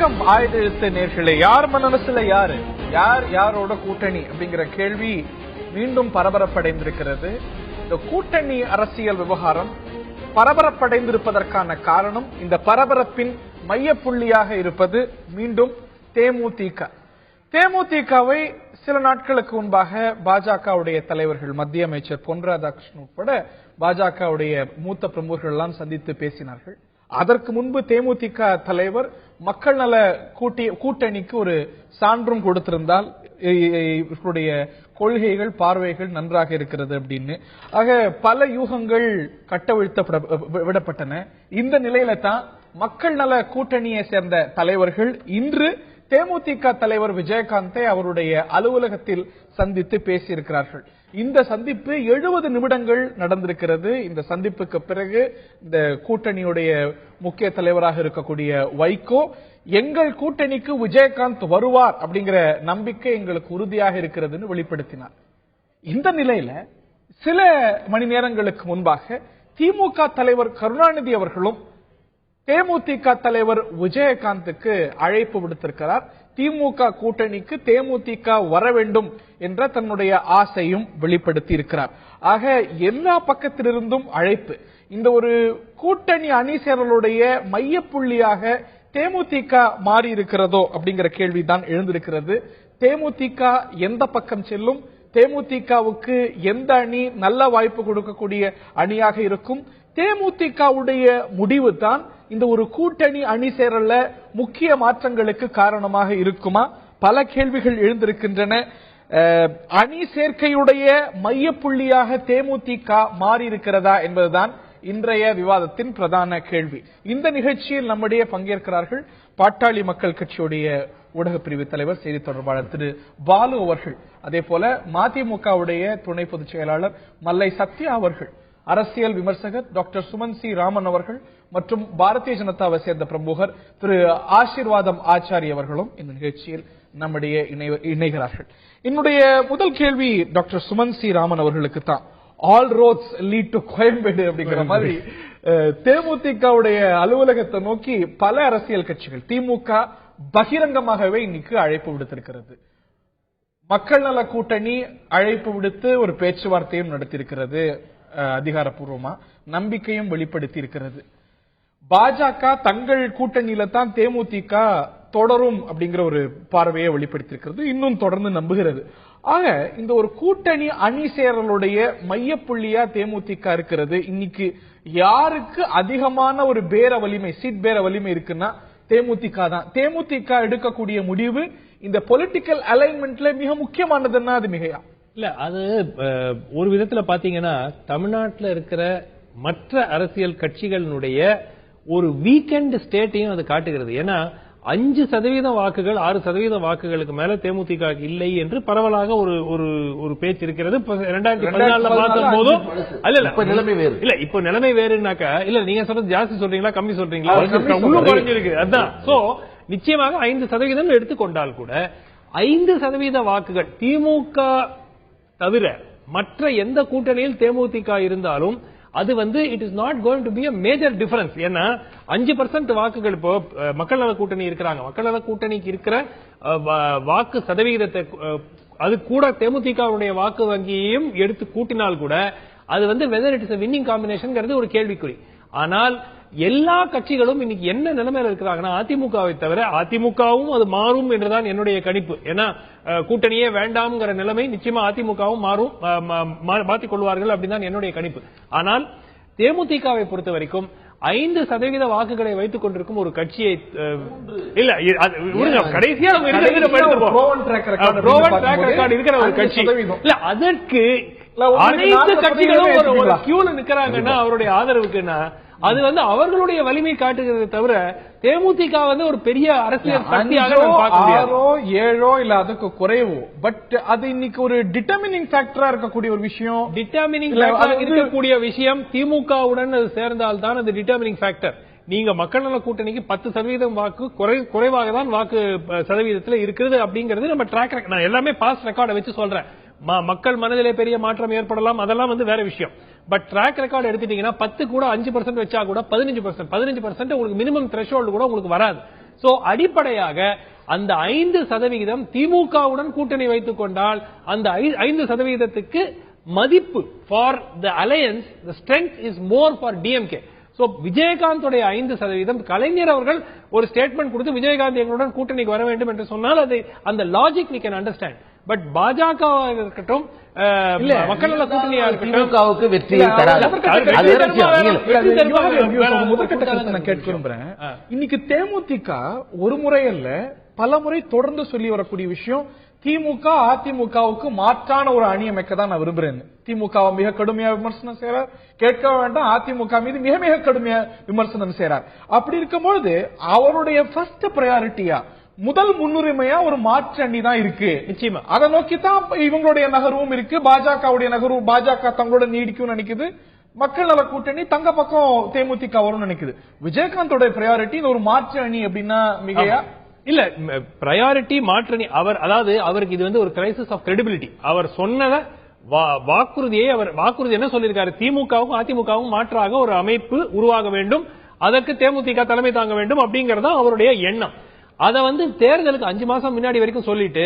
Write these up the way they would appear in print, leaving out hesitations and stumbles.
வணக்கம் ஆயுத எழுத்து நேர்களே. யார் மனசுல யாரு, யாரோட கூட்டணி அப்படிங்கிற கேள்வி மீண்டும் பரபரப்படைந்திருக்கிறது. இந்த கூட்டணி அரசியல் விவகாரம் பரபரப்படைந்திருப்பதற்கான காரணம், இந்த பரபரப்பின் மையப்புள்ளியாக இருப்பது மீண்டும் தேமுதிக. தேமுதிகவை சில நாட்களுக்கு முன்பாக பாஜகவுடைய தலைவர்கள், மத்திய அமைச்சர் பொன் ராதாகிருஷ்ணன் உட்பட பாஜகவுடைய மூத்த பிரமுகர்கள் எல்லாம் சந்தித்து பேசினார்கள். அதற்கு முன்பு தேமுதிக தலைவர் மக்கள் நல கூட்டணிக்கு ஒரு சான்றும் கொடுத்திருந்தால் இவர்களுடைய கொள்கைகள் பார்வைகள் நன்றாக இருக்கிறது அப்படின்னு. ஆக பல யூகங்கள் கட்டவிழ்த்த விடப்பட்டன. இந்த நிலையில தான் மக்கள் நல கூட்டணியை சேர்ந்த தலைவர்கள் இன்று தேமுதிக தலைவர் விஜயகாந்தை அவருடைய அலுவலகத்தில் சந்தித்து பேசியிருக்கிறார்கள். இந்த சந்திப்பு 70 நிமிடங்கள் நடந்திருக்கிறது. இந்த சந்திப்புக்கு பிறகு இந்த கூட்டணியுடைய முக்கிய தலைவராக இருக்கக்கூடிய வைகோ, எங்கள் கூட்டணிக்கு விஜயகாந்த் வருவார் அப்படிங்கிற நம்பிக்கை எங்களுக்கு உறுதியாக இருக்கிறதுன்னு வெளிப்படுத்தினார். இந்த நிலையில சில மணி நேரங்களுக்கு முன்பாக திமுக தலைவர் கருணாநிதி அவர்களும் தேமுதிக தலைவர் விஜயகாந்துக்கு அழைப்பு விடுத்திருக்கிறார். திமுக கூட்டணிக்கு தேமுதிக வர வேண்டும் என்ற தன்னுடைய ஆசையும் வெளிப்படுத்தி இருக்கிறார். ஆக எல்லா பக்கத்திலிருந்தும் அழைப்பு. இந்த ஒரு கூட்டணி அணி சேரலுடைய மையப்புள்ளியாக தேமுதிக மாறி இருக்கிறதோ அப்படிங்கிற கேள்விதான் எழுந்திருக்கிறது. தேமுதிக எந்த பக்கம் செல்லும், தேமுதிகவுக்கு எந்த அணி நல்ல வாய்ப்பு கொடுக்கக்கூடிய அணியாக இருக்கும், தேமுதிகவுடைய முடிவு தான் இந்த ஒரு கூட்டணி அணி சேரல முக்கிய மாற்றங்களுக்கு காரணமாக இருக்குமா? பல கேள்விகள் எழுந்திருக்கின்றன. அணி சேர்க்கையுடைய மையப்புள்ளியாக தேமுதிக மாறி இருக்கிறதா என்பதுதான் இன்றைய விவாதத்தின் பிரதான கேள்வி. இந்த நிகழ்ச்சியில் நம்முடைய பங்கேற்கிறார்கள் பாட்டாளி மக்கள் கட்சியுடைய ஊடக பிரிவு தலைவர், செய்தி தொடர்பாளர் திரு பாலு அவர்கள், அதே போல மதிமுகவுடைய துணை பொதுச் செயலாளர் மல்லை சத்யா அவர்கள், அரசியல் விமர்சகர் டாக்டர் சுமன் சி ராமன் அவர்கள் மற்றும் பாரதிய ஜனதாவை சேர்ந்த பிரமுகர் திரு ஆசீர்வாதம் ஆச்சாரி அவர்களும் இந்த நிகழ்ச்சியில் நம்முடைய இணைகிறார்கள். என்னுடைய முதல் கேள்வி டாக்டர் சுமன் சி ராமன் அவர்களுக்கு தான். All roads lead to Koyambedu அப்படிங்கிற மாதிரி தேமுதிகவுடைய அலுவலகத்தை நோக்கி பல அரசியல் கட்சிகள், திமுக பகிரங்கமாகவே இன்னைக்கு அழைப்பு விடுத்திருக்கிறது. மக்கள் நல கூட்டணி அழைப்பு விடுத்து ஒரு பேச்சுவார்த்தையும் நடத்தியிருக்கிறது. அதிகாரப்பூர்வமா நம்பிக்கையும் வெளிப்படுத்தி இருக்கிறது. பாஜக தங்கள் கூட்டணியில தான் தேமுதிக தொடரும் அப்படிங்கிற ஒரு பார்வையை வெளிப்படுத்தியிருக்கிறது, இன்னும் தொடர்ந்து நம்புகிறது. ஆக இந்த ஒரு கூட்டணி அணி சேரலுடைய மையப்புள்ளியா தேமுதிக இருக்கிறது. இன்னைக்கு யாருக்கு அதிகமான ஒரு பேர வலிமை, சீட் பேர வலிமை இருக்குன்னா தேமுதிக தான். தேமுதிக எடுக்கக்கூடிய முடிவு இந்த பொலிட்டிக்கல் அலைன்மெண்ட்ல மிக முக்கியமானதுன்னா அது மிகையா? இல்ல, அது ஒரு விதத்துல பாத்தீங்கன்னா தமிழ்நாட்டில் இருக்கிற மற்ற அரசியல் கட்சிகளினுடைய ஒரு வீக்கெண்ட் ஸ்டேட்டையும் அது காட்டுகிறது. ஏன்னா 5% வாக்குகள் 6% வாக்குகளுக்கு மேல தேமுதிக இல்லை என்று பரவலாக ஒரு பேச்சு இருக்கிறது. 2014 பார்க்கும் போதும் இல்ல, இப்ப நிலைமை வேறுனாக்கா, இல்ல நீங்க சொல்றது ஜாஸ்தி சொல்றீங்களா கம்மி சொல்றீங்களா, குறைஞ்சிருக்கு. அதான். சோ நிச்சயமாக 5% எடுத்துக்கொண்டால் கூட 5% வாக்குகள் திமுக தவிர மற்ற எந்த கூட்டணியில் தேமுதிக இருந்தாலும் அது it is not going to be a major difference. ஏன்னா 5% வாக்குகள் இப்போ மக்கள் நல கூட்டணி இருக்கிறாங்க. மக்கள் நல கூட்டணிக்கு இருக்கிற வாக்கு சதவீதத்தை அது கூட தேமுதிகவுடைய வாக்கு வங்கியையும் எடுத்து கூட்டினால் கூட அது whether it is a winning combination ஒரு கேள்விக்குறி. ஆனால் எல்லா கட்சிகளும் இன்னைக்கு என்ன நிலைமையில இருக்கிறாங்கன்னா, அதிமுகவை தவிர அதிமுகவும் அது மாறும் என்றுதான் என்னுடைய கணிப்பு. ஏன்னா கூட்டணியே வேண்டாம்ங்கிற நிலைமை நிச்சயமா அதிமுகவும் மாறும், மாற்றிக் கொள்வார்கள் அப்படின்னு என்னுடைய கணிப்பு. ஆனால் தேமுதிகவை பொறுத்த வரைக்கும் 5% வாக்குகளை வைத்துக் கொண்டிருக்கும் ஒரு கட்சியை இல்ல கடைசியா இருக்கிற ஒரு கட்சி இல்ல, அதற்கு அனைத்து கட்சிகளும் ஒரு கியூல நிக்கிறாங்கன்னா அவருடைய ஆதரவுக்குன்னா அது அவர்களுடைய வலிமை காட்டுகிறதை தவிர தேமுதிக ஒரு பெரிய அரசியல் சக்தியாக 6 7 இல்ல அதுக்கு குறைவு. பட் அது இன்னைக்கு ஒரு டிட்டர்மினிங் ஃபேக்டரா இருக்கக்கூடிய ஒரு விஷயம். டிட்டர்மினிங் இருக்கக்கூடிய விஷயம் திமுகவுடன் அது சேர்ந்தால்தான் அது டிட்டர்மினிங் ஃபேக்டர். நீங்க மக்கள் நல கூட்டணிக்கு 10% வாக்கு குறைவாக தான் வாக்கு சதவீதத்தில் இருக்கிறது அப்படிங்கிறது நம்ம ட்ராக். நான் எல்லாமே பாஸ்ட் ரெக்கார்டை வச்சு சொல்றேன். மக்கள் மனதிலே பெரிய மாற்றம் ஏற்படலாம், அதெல்லாம் வேற விஷயம். பட் ட்ராக் ரெக்கார்ட் எடுத்துட்டீங்கன்னா 10 கூட 5% வச்சா கூட 15% உங்களுக்கு மினிமம் த்ரெஷோல்டு கூட உங்களுக்கு வராது. சோ அடிப்படையாக அந்த 5% திமுகவுடன் கூட்டணி வைத்துக் கொண்டால் அந்த 5%க்கு மதிப்பு for the alliance, the strength is more for DMK. So Vijayakanth 5%, கலைஞர் அவர்கள் ஒரு ஸ்டேட்மெண்ட் கொடுத்து விஜயகாந்த் எங்களுடன் கூட்டணிக்கு வர வேண்டும் என்று சொன்னால் அது அந்த logic we can understand. But பாஜக இருக்கட்டும், மக்கள் நல கூட்டணியா இருக்கட்டும், திமுகவுக்கு வெற்றியை தராது. நான் கேட்க விரும்புறேன், இன்னைக்கு தேமுதிக ஒரு முறை அல்ல பல முறை தொடர்ந்து சொல்லி வரக்கூடிய விஷயம், திமுக அதிமுகவுக்கு மாற்றான ஒரு அணி அமைக்க தான் நான் விரும்புறேன். திமுக மிக கடுமையா விமர்சனம் செய்யறார், கேட்க வேண்டாம், அதிமுக மீது மிக மிக கடுமையா விமர்சனம் செய்யறார். அப்படி இருக்கும்பொழுது அவருடைய ஃபர்ஸ்ட் பிரையாரிட்டியா, முதல் முன்னுரிமையா ஒரு மாற்று அணி தான் இருக்கு. நிச்சயமா அதை நோக்கித்தான் இவங்களுடைய நகர்வும் இருக்கு. பாஜகவுடைய நகர்வு, பாஜக தங்களோட நீடிக்கும் நினைக்குது, மக்கள் நல கூட்டணி தங்க பக்கம் தேமுதிக வரும் நினைக்குது. விஜயகாந்தோட பிரையாரிட்டி ஒரு மாற்று அணி அப்படின்னா மிகையா? இல்ல, பிரையாரிட்டி மாற்றணி. அதாவது அவருக்கு இது ஒரு கிரைசிஸ் ஆஃப் கிரெடிபிலிட்டி. அவர் சொன்னத வாக்குறுதி என்ன சொல்லியிருக்காரு, திமுகவும் அதிமுகவும் மாற்றாக ஒரு அமைப்பு உருவாக வேண்டும், அதற்கு தேமுதிக தலைமை தாங்க வேண்டும் அப்படிங்கறதா அவருடைய எண்ணம். அத தேர்தலுக்கு 5 மாசம் முன்னாடி வரைக்கும் சொல்லிட்டு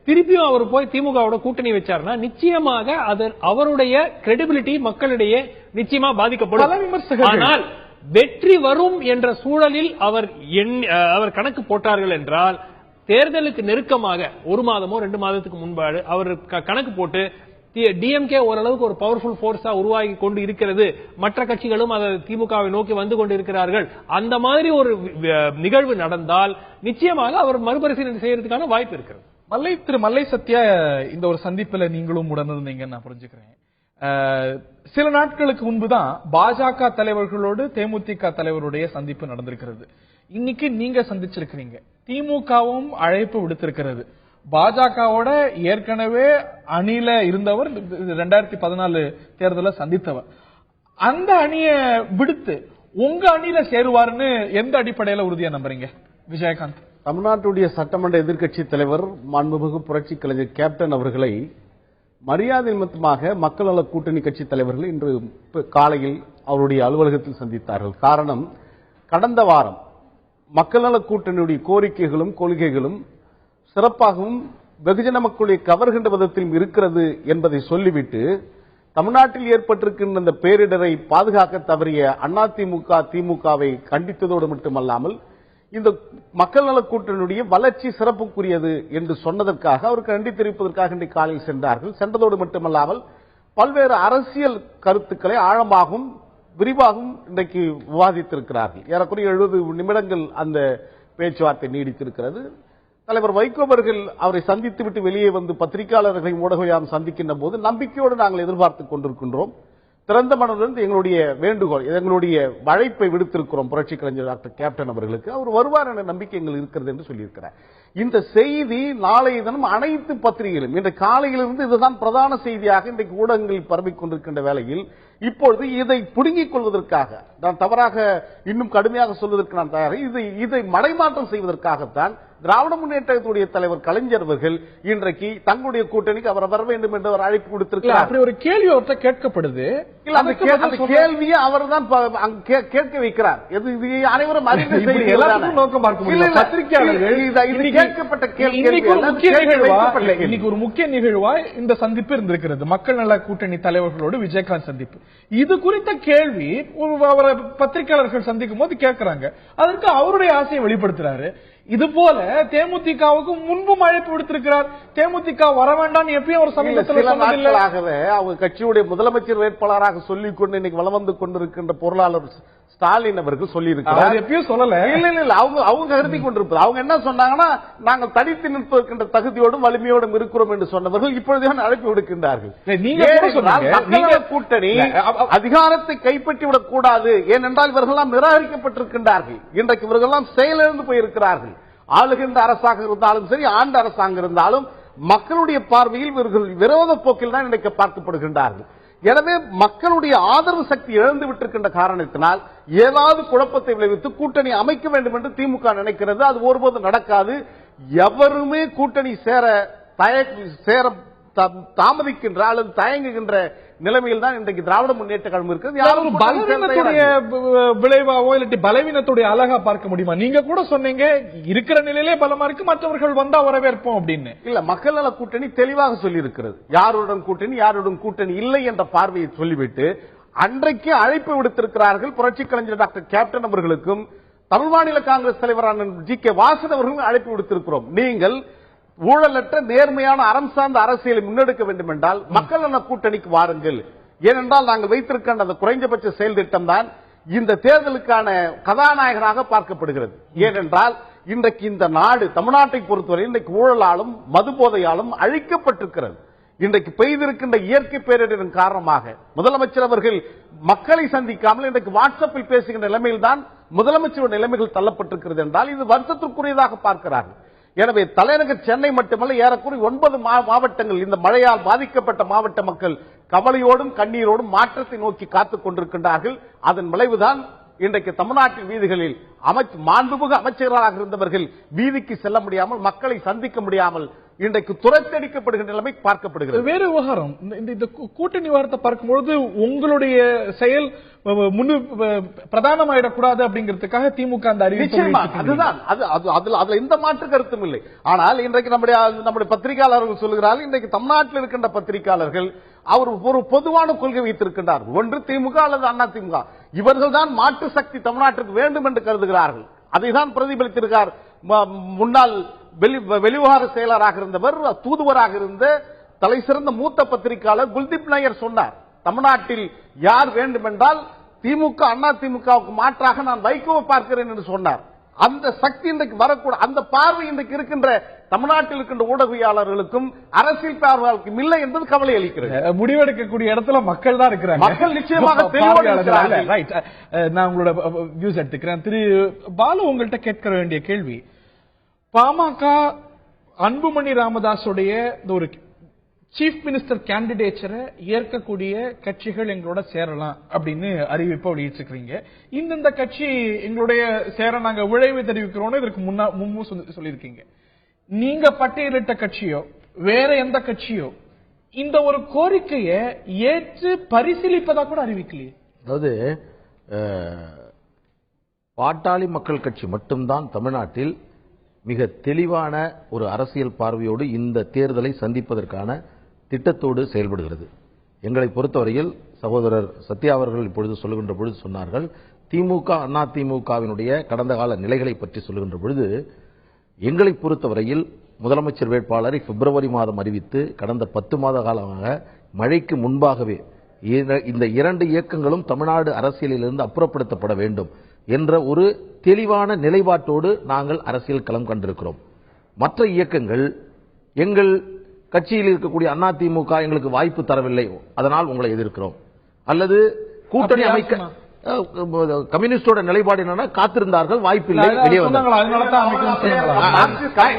திருப்பியும் அவர் போய் திமுகவோட கூட்டணி வச்சாருன்னா நிச்சயமாக அது அவருடைய கிரெடிபிலிட்டி மக்களிடையே நிச்சயமா பாதிக்கப்படும். ஆனால் வெற்றி வரும் என்ற சூழலில் அவர் கணக்கு போட்டார்கள் என்றால் தேர்தலுக்கு நெருக்கமாக 1 மாதமோ 2 மாதத்துக்கு முன்பாடு அவர் கணக்கு போட்டு டிஎம்கே ஓரளவுக்கு ஒரு பவர்ஃபுல் போர்ஸா உருவாகி கொண்டு இருக்கிறது, மற்ற கட்சிகளும் அதை திமுகவை நோக்கி வந்து கொண்டு இருக்கிறார்கள், அந்த மாதிரி ஒரு நிகழ்வு நடந்தால் நிச்சயமாக அவர் மறுபரிசீலனை செய்யறதுக்கான வாய்ப்பு இருக்கிறது. திரு மல்லை சத்யா, இந்த ஒரு சந்திப்புல நீங்களும் உடனிருந்தீங்கன்னு நான் புரிஞ்சுக்கிறேன். சில நாட்களுக்கு முன்புதான் பாஜக தலைவர்களோடு தேமுதிக தலைவருடைய சந்திப்பு நடந்திருக்கிறது. இன்னைக்கு நீங்க சந்திச்சிருக்கிறீங்க, திமுகவும் அழைப்பு விடுத்திருக்கிறது. பாஜகவோட ஏற்கனவே அணியில இருந்தவர், 2014 தேர்தலை சந்தித்தவர். அந்த அணியை விடுத்து உங்க அணியில சேருவாருன்னு எந்த அடிப்படையில உறுதியா நம்புறீங்க விஜயகாந்த்? தமிழ்நாட்டுடைய சட்டமன்ற எதிர்க்கட்சி தலைவர் மாண்புமிகு புரட்சி கலைஞர் கேப்டன் அவர்களை மரியாதை நிமித்தமாக மக்கள் நல கூட்டணி கட்சி தலைவர்கள் இன்று காலையில் அவருடைய அலுவலகத்தில் சந்தித்தார்கள். காரணம், கடந்த வாரம் மக்கள் நல கூட்டணியுடைய கோரிக்கைகளும் கொள்கைகளும் சிறப்பாகவும் வெகுஜன மக்களை கவர்கின்ற விதத்திலும் இருக்கிறது என்பதை சொல்லிவிட்டு தமிழ்நாட்டில் ஏற்பட்டிருக்கின்ற இந்த பேரிடரை பாதுகாக்க தவறிய அதிமுக திமுகவை கண்டித்ததோடு மட்டுமல்லாமல் இந்த மக்கள் நல கூட்டணியுடைய வளர்ச்சி சிறப்புக்குரியது என்று சொன்னதற்காக அவருக்கு நன்றி தெரிவிப்பதற்காக இன்றைக்கு காலையில் சென்றார்கள். சென்றதோடு மட்டுமல்லாமல் பல்வேறு அரசியல் கருத்துக்களை ஆழமாகவும் விரிவாகவும் இன்றைக்கு விவாதித்திருக்கிறார்கள். ஏறக்குறைய 70 நிமிடங்கள் அந்த பேச்சுவார்த்தை நீடித்திருக்கிறது. தலைவர் வைகோ அவர்கள் அவரை சந்தித்துவிட்டு வெளியே வந்து பத்திரிகையாளர்களை ஊடகம் சந்திக்கின்ற போது நம்பிக்கையோடு நாங்கள் எதிர்பார்த்துக் கொண்டிருக்கின்றோம். திறந்த மனதுடன் எங்களுடைய வேண்டுகோள், எங்களுடைய அழைப்பை விடுத்திருக்கிறோம் புரட்சி கலைஞர் டாக்டர் கேப்டன் அவர்களுக்கு. அவர் வருவார் என்ற நம்பிக்கை எங்கள் இருக்கிறது என்று சொல்லியிருக்கிறார். இந்த செய்தி நாளைய தினம் அனைத்து பத்திரிகைகளும் இன்று காலையிலிருந்து இதுதான் பிரதான செய்தியாக இன்றைக்கு ஊடகங்களில் பரவிக் கொண்டிருக்கின்ற வேளையில் இப்பொழுது இதை புடுங்கிக் கொள்வதற்காக, நான் தவறாக இன்னும் கடுமையாக சொல்வதற்கு நான் தயார், இதை மடைமாற்றம் செய்வதற்காகத்தான் திராவிட முன்னேற்றத்துடைய தலைவர் கலைஞர் அவர்கள் இன்றைக்கு தங்களுடைய கூட்டணிக்கு அவர் வர வேண்டும் என்று அவர் அழைப்பு கொடுத்திருக்கிறார். அப்படி ஒரு கேள்வி ஒருத்தர் கேட்கப்படுது, அந்த கேள்வியை அவர் தான் கேட்க வைக்கிறார். அனைவரும் அறிந்து கேட்கப்பட்ட கேள்வி. இன்னைக்கு ஒரு முக்கிய நிகழ்வா இந்த சந்திப்பு இருந்திருக்கிறது, மக்கள் நல கூட்டணி தலைவர்களோடு விஜயகாந்த் சந்திப்பு. இது குறித்த கேள்வி அவரை பத்திரிகையாளர்கள் சந்திக்கும் போது கேட்கிறாங்க, அதற்கு அவருடைய ஆசையை வெளிப்படுத்துறாரு. இது போல தேமுதிகவுக்கு முன்பும் அழைப்பு விடுத்திருக்கிறார். தேமுதிக வர வேண்டாம் எப்பயும் ஒரு சமீபத்தில் அவங்க கட்சியுடைய முதலமைச்சர் வேட்பாளராக சொல்லிக் கொண்டு இன்னைக்கு வலம் வந்து கொண்டிருக்கின்ற பொருளாளர் ஸ்டாலின் அவர்கள் சொல்லியிருக்கிறார். எப்பயும் சொல்லல, இல்ல அவங்க கருதி கொண்டிருப்பது. அவங்க என்ன சொன்னாங்கன்னா, நாங்கள் தடித்து நிற்பதற்கின்ற தகுதியோடும் வலிமையோடும் இருக்கிறோம் என்று சொன்னவர்கள் இப்பொழுதுதான் அழைப்பு விடுக்கின்றார்கள். கூட்டணி அதிகாரத்தை கைப்பற்றிவிடக் கூடாது, ஏனென்றால் இவர்கள்லாம் நிராகரிக்கப்பட்டிருக்கின்றார்கள். இன்றைக்கு இவர்கள்லாம் செயலிழந்து போயிருக்கிறார்கள். ஆளுகின்ற அரசாக இருந்தாலும் சரி, ஆண்ட அரசாங்கம் இருந்தாலும் மக்களுடைய பார்வையில் இவர்கள் விரோத போக்கில் தான் இன்றைக்கு பார்க்கப்படுகின்றார்கள். எனவே மக்களுடைய ஆதரவு சக்தி இழந்து விட்டிருக்கின்ற காரணத்தினால் ஏதாவது குழப்பத்தை விளைவித்து கூட்டணி அமைக்க வேண்டும் என்று திமுக நினைக்கிறது. அது ஒருபோது நடக்காது. எவருமே கூட்டணி சேர தாமதிக்கின்ற அல்லது தயங்குகின்ற நிலைமையில் தான் இன்றைக்கு திராவிட முன்னேற்ற கழகம் இருக்கிறது. யாரும் பலவீனத்துடைய விளைவாவோ இல்லாட்டி பலவீனத்துடைய அழகா பார்க்க முடியுமா? நீங்க கூட சொன்னீங்க இருக்கிற நிலையிலே பலமா இருக்கு, மற்றவர்கள் வந்தா வரவேற்போம் அப்படின்னு. இல்ல, மக்கள் நல கூட்டணி தெளிவாக சொல்லி இருக்கிறது. யாருடன் கூட்டணி யாருடன் கூட்டணி இல்லை என்ற பார்வையை சொல்லிவிட்டு அன்றைக்கு அழைப்பு விடுத்திருக்கிறார்கள். புரட்சி கலைஞர் டாக்டர் கேப்டன் அவர்களுக்கும் தமிழ் மாநில காங்கிரஸ் தலைவரான ஜி.கே. வாசன் அவர்களும் அழைப்பு விடுத்திருக்கிறோம். நீங்கள் ஊழலற்ற நேர்மையான அறம் சார்ந்த அரசியலை முன்னெடுக்க வேண்டும் என்றால் மக்கள் நல கூட்டணிக்கு வாருங்கள். ஏனென்றால் நாங்கள் வைத்திருக்கின்ற அந்த குறைந்தபட்ச செயல் திட்டம் தான் இந்த தேர்தலுக்கான கதாநாயகனாக பார்க்கப்படுகிறது. ஏனென்றால் இன்றைக்கு இந்த நாடு தமிழ்நாட்டை பொறுத்தவரை இன்றைக்கு ஊழலாலும் மது போதையாலும் அழிக்கப்பட்டிருக்கிறது. இன்றைக்கு பெய்திருக்கின்ற இயற்கை பேரிடரின் காரணமாக முதலமைச்சர் அவர்கள் மக்களை சந்திக்காமல் இன்றைக்கு வாட்ஸ்அப்பில் பேசுகின்ற நிலைமையில் தான் முதலமைச்சருடைய நிலைமைகள் தள்ளப்பட்டிருக்கிறது என்றால் இது வருத்தத்திற்குரியதாக பார்க்கிறார்கள். எனவே தலைநகர் சென்னை மட்டுமல்ல, ஏறக்குறைய 9 மாவட்டங்கள் இந்த மழையால் பாதிக்கப்பட்ட மாவட்ட மக்கள் கவலையோடும் கண்ணீரோடும் மாற்றத்தை நோக்கி காத்துக் கொண்டிருக்கின்றார்கள். அதன் விளைவுதான் இன்றைக்கு தமிழ்நாட்டின் வீதிகளில் மாண்புமிகு அமைச்சர்களாக இருந்தவர்கள் வீதிக்கு செல்ல முடியாமல் மக்களை சந்திக்க முடியாமல் இன்றைக்கு துரத்தடிக்கப்படுகின்ற நிலைமை பார்க்கப்படுகிறது. வேறு விவகாரம், இந்த கூட்டணி வார்த்தை பார்க்கும்பொழுது உங்களுடைய செயல் பிரதானமாயிடக்கூடாது அப்படிங்கிறதுக்காக திமுக அந்த அறிவிப்பு அதுதான் அதுல எந்த மாற்று கருத்தும் இல்லை. ஆனால் இன்றைக்கு நம்முடைய பத்திரிகையாளர்கள் சொல்லுகிறார்கள், இன்றைக்கு தமிழ்நாட்டில் இருக்கின்ற பத்திரிகையாளர்கள் அவர் ஒரு பொதுவான கொள்கை வைத்திருக்கின்றார். ஒன்று திமுக அல்லது அண்ணா திமுக, இவர்கள் தான் மாற்று சக்தி தமிழ்நாட்டிற்கு வேண்டும் என்று கருதுகிறார்கள். அதைதான் பிரதிபலித்திருக்கிறார் முன்னாள் வெளிவிவகார செயலராக இருந்தவர், தூதுவராக இருந்த தலை சிறந்த மூத்த பத்திரிகையாளர் குல்தீப் நாயர் சொன்னார், தமிழ்நாட்டில் யார் வேண்டும் என்றால் திமுக அண்ணா திமுகவுக்கு மாற்றாக நான் வைகோவை பார்க்கிறேன் என்று சொன்னார். அந்த சக்தி இன்றைக்கு வரக்கூடாது. அந்த பார்வை இன்றைக்கு இருக்கின்ற தமிழ்நாட்டில் இருக்கின்ற ஊடகவியலாளர்களுக்கும் அரசியல் பார்வையாளர்களுக்கும் இல்லை என்பது கவலை அளிக்கிறது. முடிவெடுக்கக்கூடிய இடத்துல மக்கள் தான் இருக்கிறாங்க. மக்கள் நிச்சயமாக தெளிவாக. நான் உங்களோட வியூஸ் எடுத்துக்கிறேன். திரு பாலு, உங்கள்கிட்ட கேட்க வேண்டிய கேள்வி, பாமக அன்புமணி ராமதாஸுடைய ஒரு சீஃப் மினிஸ்டர் கேண்டிடேச்சரை ஏற்கக்கூடிய கட்சிகள் எங்களோட சேரலாம் அப்படின்னு அறிவிப்பை வெளியிட்டிருக்கிறீங்க. இந்த கட்சி எங்களுடைய சேர நாங்க விளைவு தெரிவிக்கிறோம் இதற்கு முன்பு சொல்லியிருக்கீங்க. நீங்க பட்டியலிட்ட கட்சியோ வேற எந்த கட்சியோ இந்த ஒரு கோரிக்கையை ஏற்று பரிசீலிப்பதா கூட அறிவிக்கலையே. அதாவது பாட்டாளி மக்கள் கட்சி மட்டும்தான் தமிழ்நாட்டில் மிக தெளிவான ஒரு அரசியல் பார்வையோடு இந்த தேர்தலை சந்திப்பதற்கான திட்டத்தோடு செயல்படுகிறது. எங்களை பொறுத்தவரையில் சகோதரர் சத்யா அவர்கள் இப்பொழுது சொல்லுகின்ற பொழுது சொன்னார்கள், திமுக அண்ணா திமுகவினுடைய கடந்த கால நிலைகளை பற்றி சொல்லுகின்ற பொழுது எங்களை பொறுத்தவரையில் முதலமைச்சர் வேட்பாளரை பிப்ரவரி மாதம் அறிவித்து கடந்த 10 மாத காலமாக மழைக்கு முன்பாகவே இந்த 2 இயக்கங்களும் தமிழ்நாடு அரசியலிலிருந்து அப்புறப்படுத்தப்பட வேண்டும் என்ற ஒரு தெளிவான நிலைப்பாட்டோடு நாங்கள் அரசியல் களம் கண்டிருக்கிறோம். மற்ற இயக்கங்கள் எங்கள் கட்சியில் இருக்கக்கூடிய அதிமுக எங்களுக்கு வாய்ப்பு தரவில்லை, அதனால் உங்களை எதிர்க்கிறோம், அல்லது கூட்டணி அமைக்க கம்யூனிஸ்டோட நிலைப்பாடு என்னன்னா காத்திருந்தார்கள், வாய்ப்பில்லை, வெளியே வந்தார்கள்.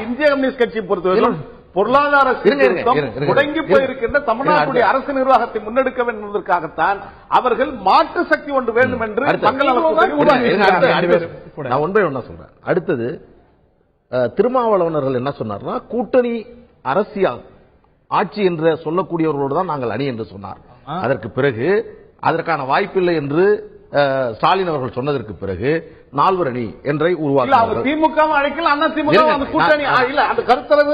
இந்திய கம்யூனிஸ்ட் கட்சியை பொறுத்தவரை பொருளாதார முடங்கி போயிருக்கின்ற தமிழ்நாட்டுடைய அரசு நிர்வாகத்தை முன்னெடுக்க வேண்டும் என்பதற்காகத்தான் அவர்கள் மாற்று சக்தி ஒன்று வேண்டும் என்று நான் ஒன்றை ஒன்னா சொல்றேன். அடுத்தது திருமாவளவனர்கள் என்ன சொன்னார்னா, கூட்டணி அரசியல் ஆட்சி என்று சொல்லக்கூடியவர்களோடு தான் நாங்கள் அணி என்று சொன்னார். அதற்கு பிறகு அதற்கான வாய்ப்பில்லை என்று ஸ்டாலின் அவர்கள் சொன்னதற்கு பிறகு 4 அணி என்றை உருவாக்கினார்கள். திமுக அழைக்கல, அண்ணா திமுக அந்த கூட்டணி இல்ல, அந்த கருத்தரவு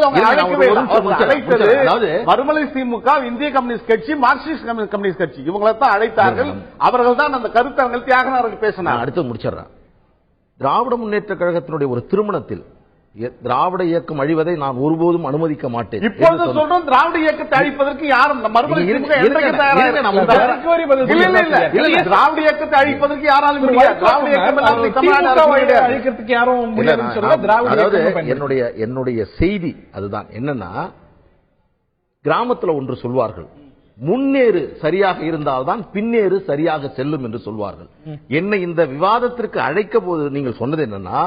மறுமலை திமுக, இந்திய கம்யூனிஸ்ட் கட்சி, மார்க்சிஸ்ட் கம்யூனிஸ்ட் கட்சி இவங்களைத்தான் அழைத்தார்கள். அவர்கள் தான் அந்த கருத்தரங்கள் தியாகராஜர் பேசினார். அடுத்து முடிச்சிடறேன். திராவிட முன்னேற்ற கழகத்தினுடைய ஒரு திருமணத்தில் திராவிட இயக்கம் அழிவதை நான் ஒருபோதும் அனுமதிக்க மாட்டேன். இப்பொழுது சொல்றோம், திராவிட இயக்கத்தை அழிப்பதற்கு யாரும் திராவிட இயக்கத்தை அழிப்பதற்கு யாராலும் என்னுடைய செய்தி அதுதான். என்னன்னா, கிராமத்தில் ஒன்று சொல்வார்கள், முன்னேறு சரியாக இருந்தால்தான் பின்னேறு சரியாக செல்லும் என்று சொல்வார்கள். என்னை இந்த விவாதத்திற்கு அழைக்க போது நீங்கள் சொன்னது என்னன்னா,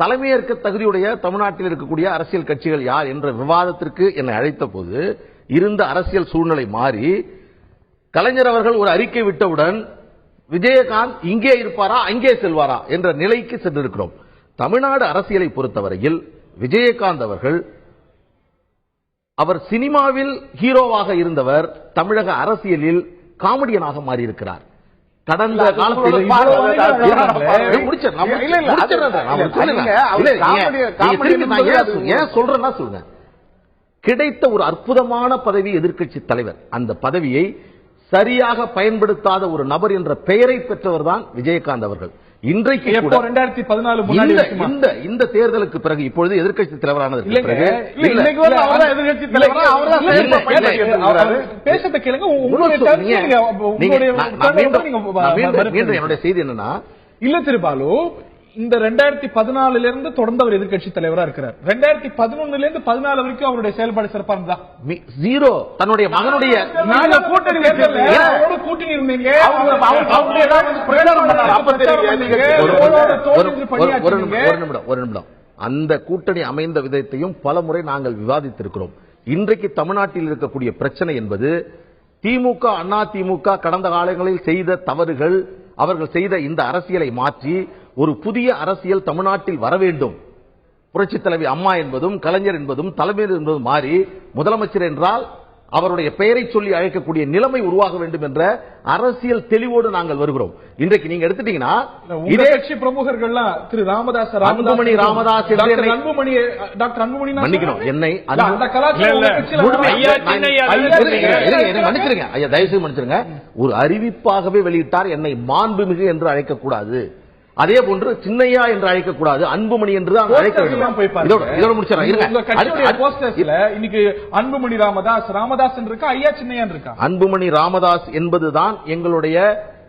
தலைமையேற்க தகுதியுடைய தமிழ்நாட்டில் இருக்கக்கூடிய அரசியல் கட்சிகள் யார் என்ற விவாதத்திற்கு என்னை அழைத்த போது இருந்த அரசியல் சூழ்நிலை மாறி கலைஞர் அவர்கள் ஒரு அறிக்கை விட்டவுடன் விஜயகாந்த் இங்கே இருப்பாரா அங்கே செல்வாரா என்ற நிலைக்கு சென்றிருக்கிறோம். தமிழ்நாடு அரசியலை பொறுத்தவரையில் விஜயகாந்த் அவர்கள் அவர் சினிமாவில் ஹீரோவாக இருந்தவர், தமிழக அரசியலில் காமெடியனாக மாறி இருக்கிறார். கடந்த காலத்தில் ஏன் சொல்றேன்னா சொல்லுங்க, கிடைத்த ஒரு அற்புதமான பதவி எதிர்க்கட்சி தலைவர். அந்த பதவியை சரியாக பயன்படுத்தாத ஒரு நபர் என்ற பெயரை பெற்றவர் தான் விஜயகாந்த் அவர்கள். இன்றைக்கு 2014 இந்த தேர்தலுக்கு பிறகு இப்பொழுது எதிர்க்கட்சி தலைவரானது பிறகு என்னுடைய செய்தி என்னன்னா, இல்ல திருபாலு, இந்த 2014 இருந்து தொடர்ந்து அவர் எதிர்க்கட்சி தலைவரா இருக்கிறார். 2011 இருந்து 14 வரைக்கும் அவருடைய செயல்பாடு சிறப்பா இருந்தா ஜீரோ. தன்னுடைய மகனுடைய கூட்டணி இருந்தீங்க, ஒரு நிமிடம். அந்த கூட்டணி அமைந்த விதத்தையும் பல முறை நாங்கள் விவாதித்திருக்கிறோம். இன்றைக்கு தமிழ்நாட்டில் இருக்கக்கூடிய பிரச்சனை என்பது திமுக அண்ணா திமுக கடந்த காலங்களில் செய்த தவறுகள், அவர்கள் செய்த இந்த அரசியலை மாற்றி ஒரு புதிய அரசியல் தமிழ்நாட்டில் வர வேண்டும். புரட்சித் தலைவி அம்மா என்பதும் கலைஞர் என்பதும் தலைமையில் என்பதும் மாறி முதலமைச்சர் என்றால் அவருடைய பெயரை சொல்லி அழைக்கக்கூடிய நிலைமை உருவாக வேண்டும் என்ற அரசியல் தெளிவோடு நாங்கள் வருகிறோம். இன்றைக்கு நீங்க எடுத்துட்டீங்கன்னா இதே கட்சி பிரமுகர்கள்லாம் திரு ராமதாஸ் அன்புமணி டாக்டர் அன்புமணி மன்னிக்கணும் என்னை மன்னிச்சிருங்க ஐயா, தயவுசெய்து மன்னிச்சிருங்க. ஒரு அறிவிப்பாகவே வெளியிட்டார், என்னை மாண்புமிகு என்று அழைக்கக்கூடாது, அதே போன்று சின்னையா என்று அழைக்கக்கூடாது, அன்புமணி என்று அழைக்க வேண்டும். இன்னைக்கு அன்புமணி ராமதாஸ் இருக்கா, ஐயா சின்னையா இருக்கா? அன்புமணி ராமதாஸ் என்பதுதான் எங்களுடைய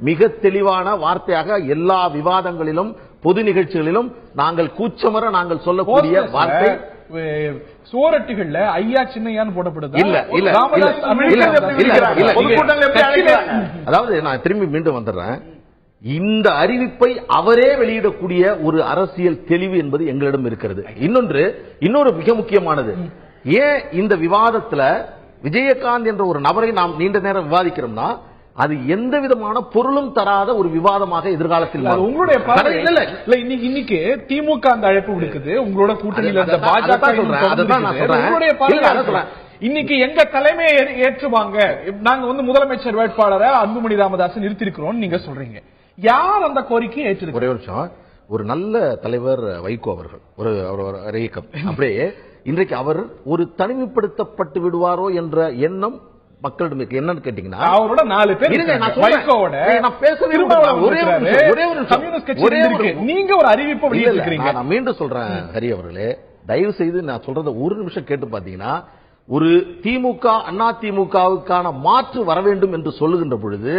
மிக தெளிவான வார்த்தையாக எல்லா விவாதங்களிலும் பொது நிகழ்ச்சிகளிலும் நாங்கள் கூச்சமர நாங்கள் சொல்லக்கூடிய வார்த்தை. சுவரட்டுகள்ல ஐயா சின்னையான்னு போடப்படுது. இல்ல இல்ல அதாவது நான் திரும்பி மீண்டும் வந்துடுறேன். இந்த அறிவிப்பை அவரே வெளியிடக்கூடிய ஒரு அரசியல் தெளிவு என்பது எங்களிடம் இருக்கிறது. இன்னொரு மிக முக்கியமானது, ஏன் இந்த விவாதத்துல விஜயகாந்த் என்ற ஒரு நபரை நாம் நீண்ட நேரம் விவாதிக்கிறோம்னா, அது எந்த விதமான பொருளும் தராத ஒரு விவாதமாக எதிர்காலத்தில் உங்களுடைய இன்னைக்கு திமுக அந்த அழைப்பு விடுக்குது, உங்களோட கூட்டணியில் இருந்த பாஜக இன்னைக்கு எங்க தலைமையை ஏற்றுவாங்க, நாங்க முதலமைச்சர் வேட்பாளரை அன்புமணி ராமதாஸ் நிறுத்திருக்கிறோம் நீங்க சொல்றீங்க. யார் அந்த கோரிக்கையை ஏற்றிருக்க? ஒரே வருஷம் ஒரு நல்ல தலைவர் வைகோ அவர்கள் ஒரு இயக்கம் அப்படியே இன்றைக்கு அவர் ஒரு தனிமைப்படுத்தப்பட்டு விடுவாரோ என்ற எண்ணம் மக்களிடம் இருக்கு. என்னன்னு கேட்டீங்கன்னா, அவரோட 4 பேர் நீங்க ஒரு அறிவிப்பு வெளியிட்டிருக்கீங்க. நான் மீண்டும் சொல்றேன் ஹரி அவர்களே, தயவு செய்து நான் சொல்றத ஒரு நிமிஷம் கேட்டு பாத்தீங்கன்னா, ஒரு திமுக அண்ணா திமுகவுக்கான மாற்று வர வேண்டும் என்று சொல்லுகின்ற பொழுது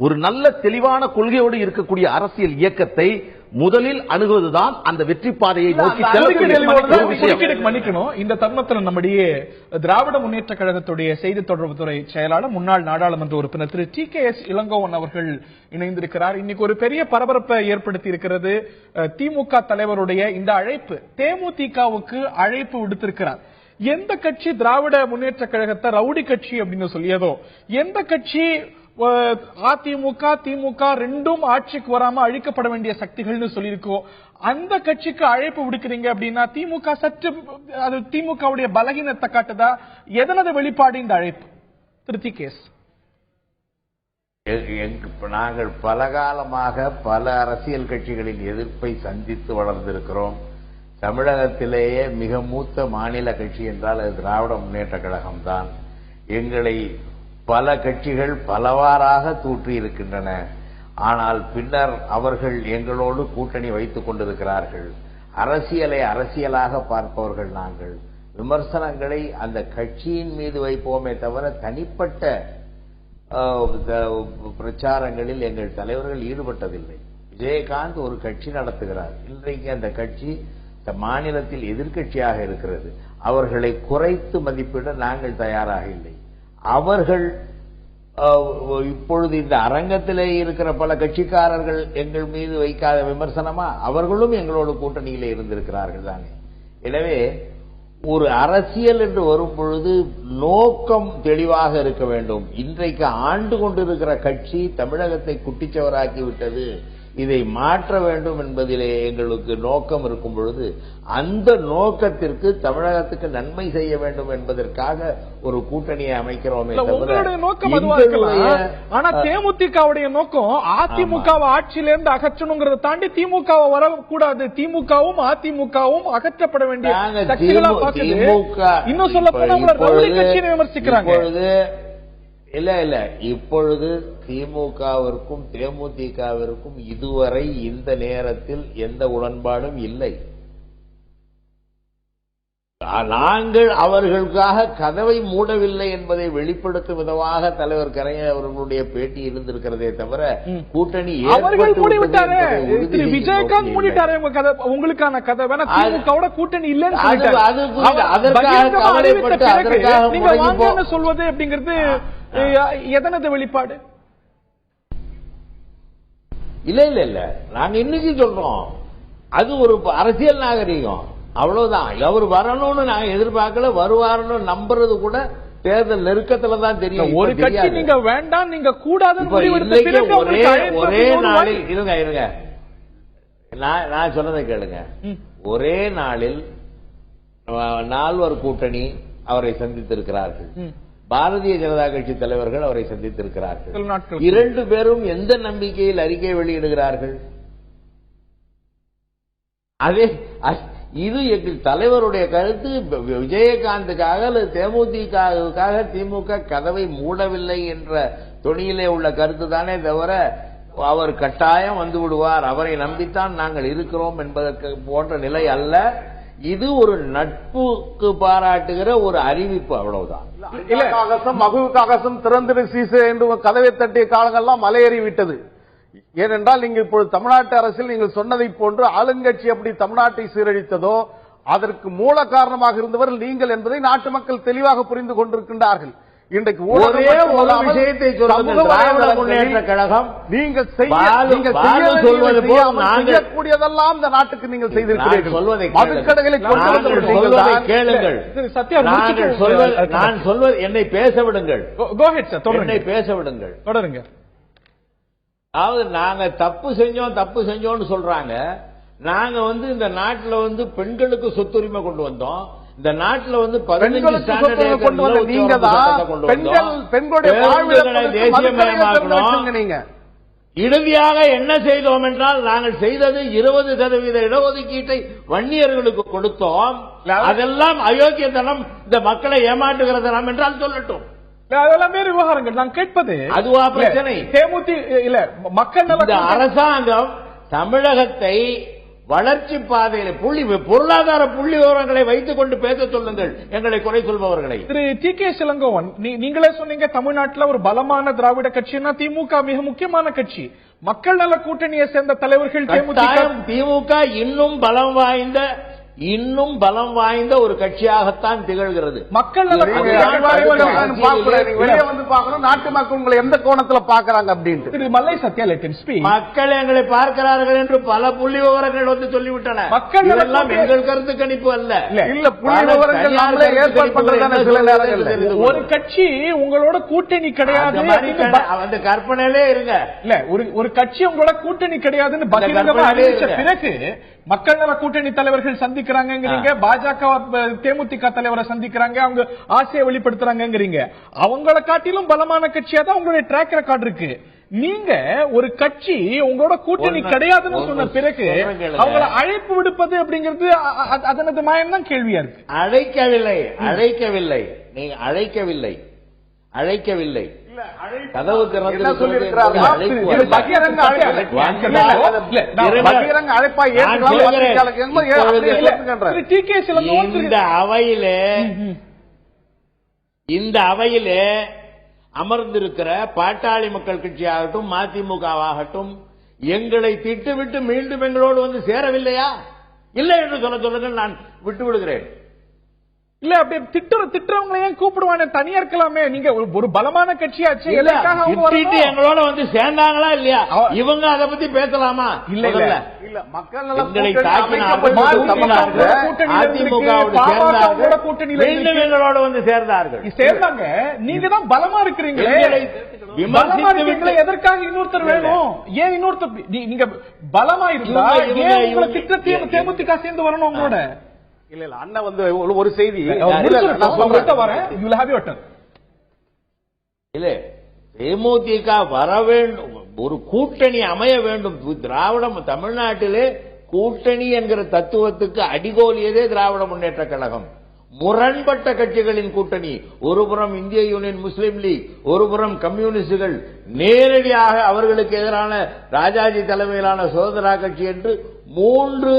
ஒரு நல்ல தெளிவான கொள்கையோடு இருக்கக்கூடிய அரசியல் இயக்கத்தை முதலில் அணுகுவதுதான் அந்த வெற்றி பாதையை நோக்கி மன்னிக்கணும். இந்த தருணத்தில் நம்முடைய திராவிட முன்னேற்ற கழகத்துடைய செய்தி தொடர்புத்துறை செயலாளர் முன்னாள் நாடாளுமன்ற உறுப்பினர் திரு TKS இளங்கோவன் அவர்கள் இணைந்திருக்கிறார். இன்னைக்கு ஒரு பெரிய பரபரப்பை ஏற்படுத்தி இருக்கிறது திமுக தலைவருடைய இந்த அழைப்பு. தேமுதிகவுக்கு அழைப்பு விடுத்திருக்கிறார். எந்த கட்சி திராவிட முன்னேற்ற கழகத்தை ரவுடி கட்சி அப்படின்னு சொல்லியதோ, எந்த கட்சி அதிமுக திமுக ரெண்டும் ஆட்சிக்கு வராம அழிக்கப்பட வேண்டிய சக்திகள்னு சொல்லியிருக்கோம், அந்த கட்சிக்கு அழைப்பு விடுக்கிறீங்க அப்படின்னா திமுக சற்று அது திமுகவுடைய பலகீனத்தை காட்டுதா? எதனது வெளிப்பாடு இந்த அழைப்பு திரு TKS? நாங்கள் பலகாலமாக பல அரசியல் கட்சிகளின் எதிர்ப்பை சந்தித்து வளர்ந்திருக்கிறோம். தமிழகத்திலேயே மிக மூத்த மாநில கட்சி என்றால் அது திராவிட முன்னேற்ற கழகம்தான். எங்களை பல கட்சிகள் பலவாறாக தூற்றி இருக்கின்றன. ஆனால் பின்னர் அவர்கள் எங்களோடு கூட்டணி வைத்துக் கொண்டிருக்கிறார்கள். அரசியலை அரசியலாக பார்ப்பவர்கள் நாங்கள். விமர்சனங்களை அந்த கட்சியின் மீது வைப்போமே தவிர தனிப்பட்ட பிரச்சாரங்களில் எங்கள் தலைவர்கள் ஈடுபட்டதில்லை. விஜயகாந்த் ஒரு கட்சி நடத்துகிறார். இன்றைக்கு அந்த கட்சி மாநிலத்தில் எதிர்க்கட்சியாக இருக்கிறது. அவர்களை குறைத்து மதிப்பிட நாங்கள் தயாராக இல்லை. அவர்கள் இப்பொழுது இந்த அரங்கத்திலே இருக்கிற பல கட்சிக்காரர்கள் எங்கள் மீது வைக்காத விமர்சனமா? அவர்களும் எங்களோட கூட்டணியிலே இருந்திருக்கிறார்கள் தானே. எனவே ஒரு அரசியல் என்று வரும் பொழுது நோக்கம் தெளிவாக இருக்க வேண்டும். இன்றைக்கு ஆண்டு கொண்டிருக்கிற கட்சி தமிழகத்தை குட்டிச்சவராக்கி விட்டது. இதை மாற்ற வேண்டும் என்பதிலே எங்களுக்கு நோக்கம் இருக்கும் பொழுது அந்த நோக்கத்திற்கு தமிழகத்துக்கு நன்மை செய்ய வேண்டும் என்பதற்காக ஒரு கூட்டணியை அமைக்கிறோமே தவிர உங்களுடைய நோக்கம் அதுவா இருக்கலாம். ஆனா தேமுதிகவுடைய நோக்கம் அதிமுகவை ஆட்சியிலிருந்து அகற்றணுங்கிறத தாண்டி திமுகவை வரக்கூடாது, திமுகவும் அதிமுகவும் அகற்றப்பட வேண்டிய சக்திகளா பார்க்குது. இன்னும் சொல்ல போனா ரவுடி கட்சியை விமர்சிக்கிறாங்க. இல்ல இப்பொழுது திமுகவிற்கும் தேமுதிகவிற்கும் இதுவரை இந்த நேரத்தில் எந்த உடன்பாடும் இல்லை. நாங்கள் அவர்களுக்காக கதவை மூடவில்லை என்பதை வெளிப்படுத்தும் விதமாக தலைவர் கலைஞர் அவர்களுடைய பேட்டி இருந்திருக்கிறதே தவிர கூட்டணி அவர்கள் மூடிவிட்டாரு. விஜயகாந்த் மூடிட்டாரு உங்களுக்கான கதை வேணா திமுகவோட கூட்டணி இல்லைன்னு சொல்வது அப்படிங்கிறது எதனது வெளிப்பாடு? இல்ல நாங்க இன்னைக்கு சொல்றோம் அது ஒரு அரசியல் நாகரிகம், அவ்வளவுதான். அவர் வரணும்னு நாங்க எதிர்பார்க்கல, வருவாருன்னு நம்புறது கூட தேர்தல் நெருக்கத்துல தான் தெரியும். ஒரு கட்சி நீங்க வேண்டாம் நீங்க கூடாது ஒரே நாளில் இருங்க நான் சொன்னதை கேளுங்க. ஒரே நாளில் 4 கூட்டணி அவரை சந்தித்திருக்கிறார்கள். பாரதிய ஜனதா கட்சி தலைவர்கள் அவரை சந்தித்திருக்கிறார்கள். 2 பேரும் எந்த நம்பிக்கையில் அறிக்கை வெளியிடுகிறார்கள்? அதே இது எங்கள் தலைவருடைய கருத்து. விஜயகாந்துக்காக அல்லது தேமுதிகவுக்காக திமுக கதவை மூடவில்லை என்ற தொனியிலே உள்ள கருத்து தானே தவிர அவர் கட்டாயம் வந்து விடுவார், அவரை நம்பித்தான் நாங்கள் இருக்கிறோம் என்பதற்கு போன்ற நிலை அல்ல. இது ஒரு நட்புக்கு பாராட்டுகிற ஒரு அறிவிப்பு, அவ்வளவுதான். மகுவுக்காகசம் திறந்திரு சீசு என்று கதவை தட்டிய காலங்கள்லாம் மலையேறி விட்டது. ஏனென்றால் நீங்கள் இப்பொழுது தமிழ்நாட்டு அரசில் நீங்கள் சொன்னதை போன்று ஆளுங்கட்சி எப்படி தமிழ்நாட்டை சீரழித்ததோ அதற்கு மூல காரணமாக இருந்தவர்கள் நீங்கள் என்பதை நாட்டு மக்கள் தெளிவாக புரிந்து கொண்டிருக்கின்றார்கள். இன்றைக்கு ஒரே ஒரு விஷயத்தை திராவிட முன்னேற்ற கழகம் நீங்கள் செய்யக்கூடியதெல்லாம் இந்த நாட்டுக்கு நீங்கள் செய்திருக்கிறீர்கள். மதுக்கடைகளை கேளுங்கள், நான் சொல்வது என்னை பேச விடுங்கள், என்னை பேச விடுங்கள், தொடருங்க. அதாவது நாங்க தப்பு செஞ்சோம்னு சொல்றாங்க. நாங்க இந்த நாட்டில் பெண்களுக்கு சொத்துரிமை கொண்டு வந்தோம். இந்த நாட்டில் 15 ஸ்டாண்டர்ட் கொண்டு வந்த நீங்க தேசியமயமாக்கணும். இறுதியாக என்ன செய்தோம் என்றால் நாங்கள் செய்தது 20% இடஒதுக்கீட்டை வன்னியர்களுக்கு கொடுத்தோம். அதெல்லாம் அயோக்கியத்தனம், இந்த மக்களை ஏமாற்றுகிறதனம் என்றால் சொல்லட்டும். அதெல்லாம் வேறு விவகாரங்கள். நான் கேட்பது அதுவா பிரச்சனை? இல்ல மக்கள் அரசாங்கம் தமிழகத்தை வளர்ச்சி பாதையில் பொருளாதார புள்ளி விவரங்களை வைத்துக் கொண்டு பேச சொல்லுங்கள் எங்களை குறை சொல்பவர்களை. திரு டி.கே. இளங்கோவன், நீங்களே சொன்னீங்க தமிழ்நாட்டில் ஒரு பலமான திராவிட கட்சினா திமுக மிக முக்கியமான கட்சி. மக்கள் நல கூட்டணியை சேர்ந்த தலைவர்கள் திமுக இன்னும் பலம் வாய்ந்த ஒரு கட்சியாகத்தான் திகழ்கிறது. மக்கள் நல வெளியே வந்து பார்க்கணும், நாட்டு மக்கள் உங்களை எந்த கோணத்தில் பார்க்கிறாங்க அப்படின்னு திரு மல்லை சத்யா லெட்டின் ஸ்பீக். மக்கள் எங்களை பார்க்கிறார்கள் என்று பல புள்ளி விவரங்கள் சொல்லிவிட்டன. மக்கள் எல்லாம் எங்கள் கருத்து கணிப்பு அல்ல. இல்ல புள்ளி விவரங்கள் ஏற்பாடு பண்றதான சில நேரங்கள். ஒரு கட்சி உங்களோட கூட்டணி கிடையாது அந்த கற்பனையிலே இருங்க. இல்ல ஒரு கட்சி உங்களோட கூட்டணி கிடையாதுன்னு பகிரங்கமா அறிவிச்ச பிறகு மக்கள் நல கூட்டணி தலைவர்கள் சந்திக்கிறாங்க, பாஜக தேமுதிக தலைவரை சந்திக்கிறாங்க, அவங்க ஆசையை வெளிப்படுத்துறாங்க. அவங்கள காட்டிலும் பலமான கட்சியா தான் உங்களுடைய ட்ராக் ரெக்கார்ட் இருக்கு. நீங்க ஒரு கட்சி உங்களோட கூட்டணி கிடையாதுன்னு சொன்ன பிறகு அவங்களை அழைப்பு விடுப்பது அப்படிங்கிறது அதனது மாயம் தான் கேள்வியா இருக்கு. நீங்க அழைக்கவில்லை. கதவு இந்த அவையிலே அமர்ந்திருக்கிற பாட்டாளி மக்கள் கட்சியாகட்டும் மதிமுகவாகட்டும் எங்களை திட்டுவிட்டு மீண்டும் எங்களோடு சேரவில்லையா? இல்லை என்று சொல்லுங்கள், நான் விட்டு விடுகிறேன். இல்ல அப்படி திட்டுறவங்களை ஏன் கூப்பிடுவானே, தனியா இருக்கலாமே. நீங்க ஒரு பலமான கட்சியாச்சு, எதற்காக அவங்க வரணும்? எங்களோட வந்து சேர்ந்தாங்களா இல்லையா, இவங்க அதை பத்தி பேசலாமா? இல்ல இல்ல இல்ல, மக்கள் நல எங்களை கூட்டணி தாக்கினார்கள், அதிமுகவோடு கூட்டணியில மீண்டும் எங்களோட வந்து சேர்ந்தாங்க. நீங்க தான் பலமா இருக்கிறீங்களே, எதற்காக இன்னொருத்தர் வேணும்? ஏன் இன்னொருத்தர்? நீங்க பலமா இருந்தா ஏன் உங்களை திட்டத்தை தேமுதிக சேர்ந்து வரணும் உங்களோட? இல்ல இல்ல, அண்ணன் வந்து ஒரு செய்தி இல்ல, தேமுதிக வர வேண்டும், ஒரு கூட்டணி அமைய வேண்டும். திராவிடம் தமிழ்நாட்டிலே கூட்டணி என்கிற தத்துவத்துக்கு அடிகோலியதே திராவிட முன்னேற்ற கழகம். முரண்பட்ட கட்சிகளின் கூட்டணி, ஒருபுறம் இந்திய யூனியன் முஸ்லீம் லீக், ஒருபுறம் கம்யூனிஸ்டுகள், நேரடியாக அவர்களுக்கு எதிரான ராஜாஜி தலைமையிலான சுதந்திரா கட்சி என்று 3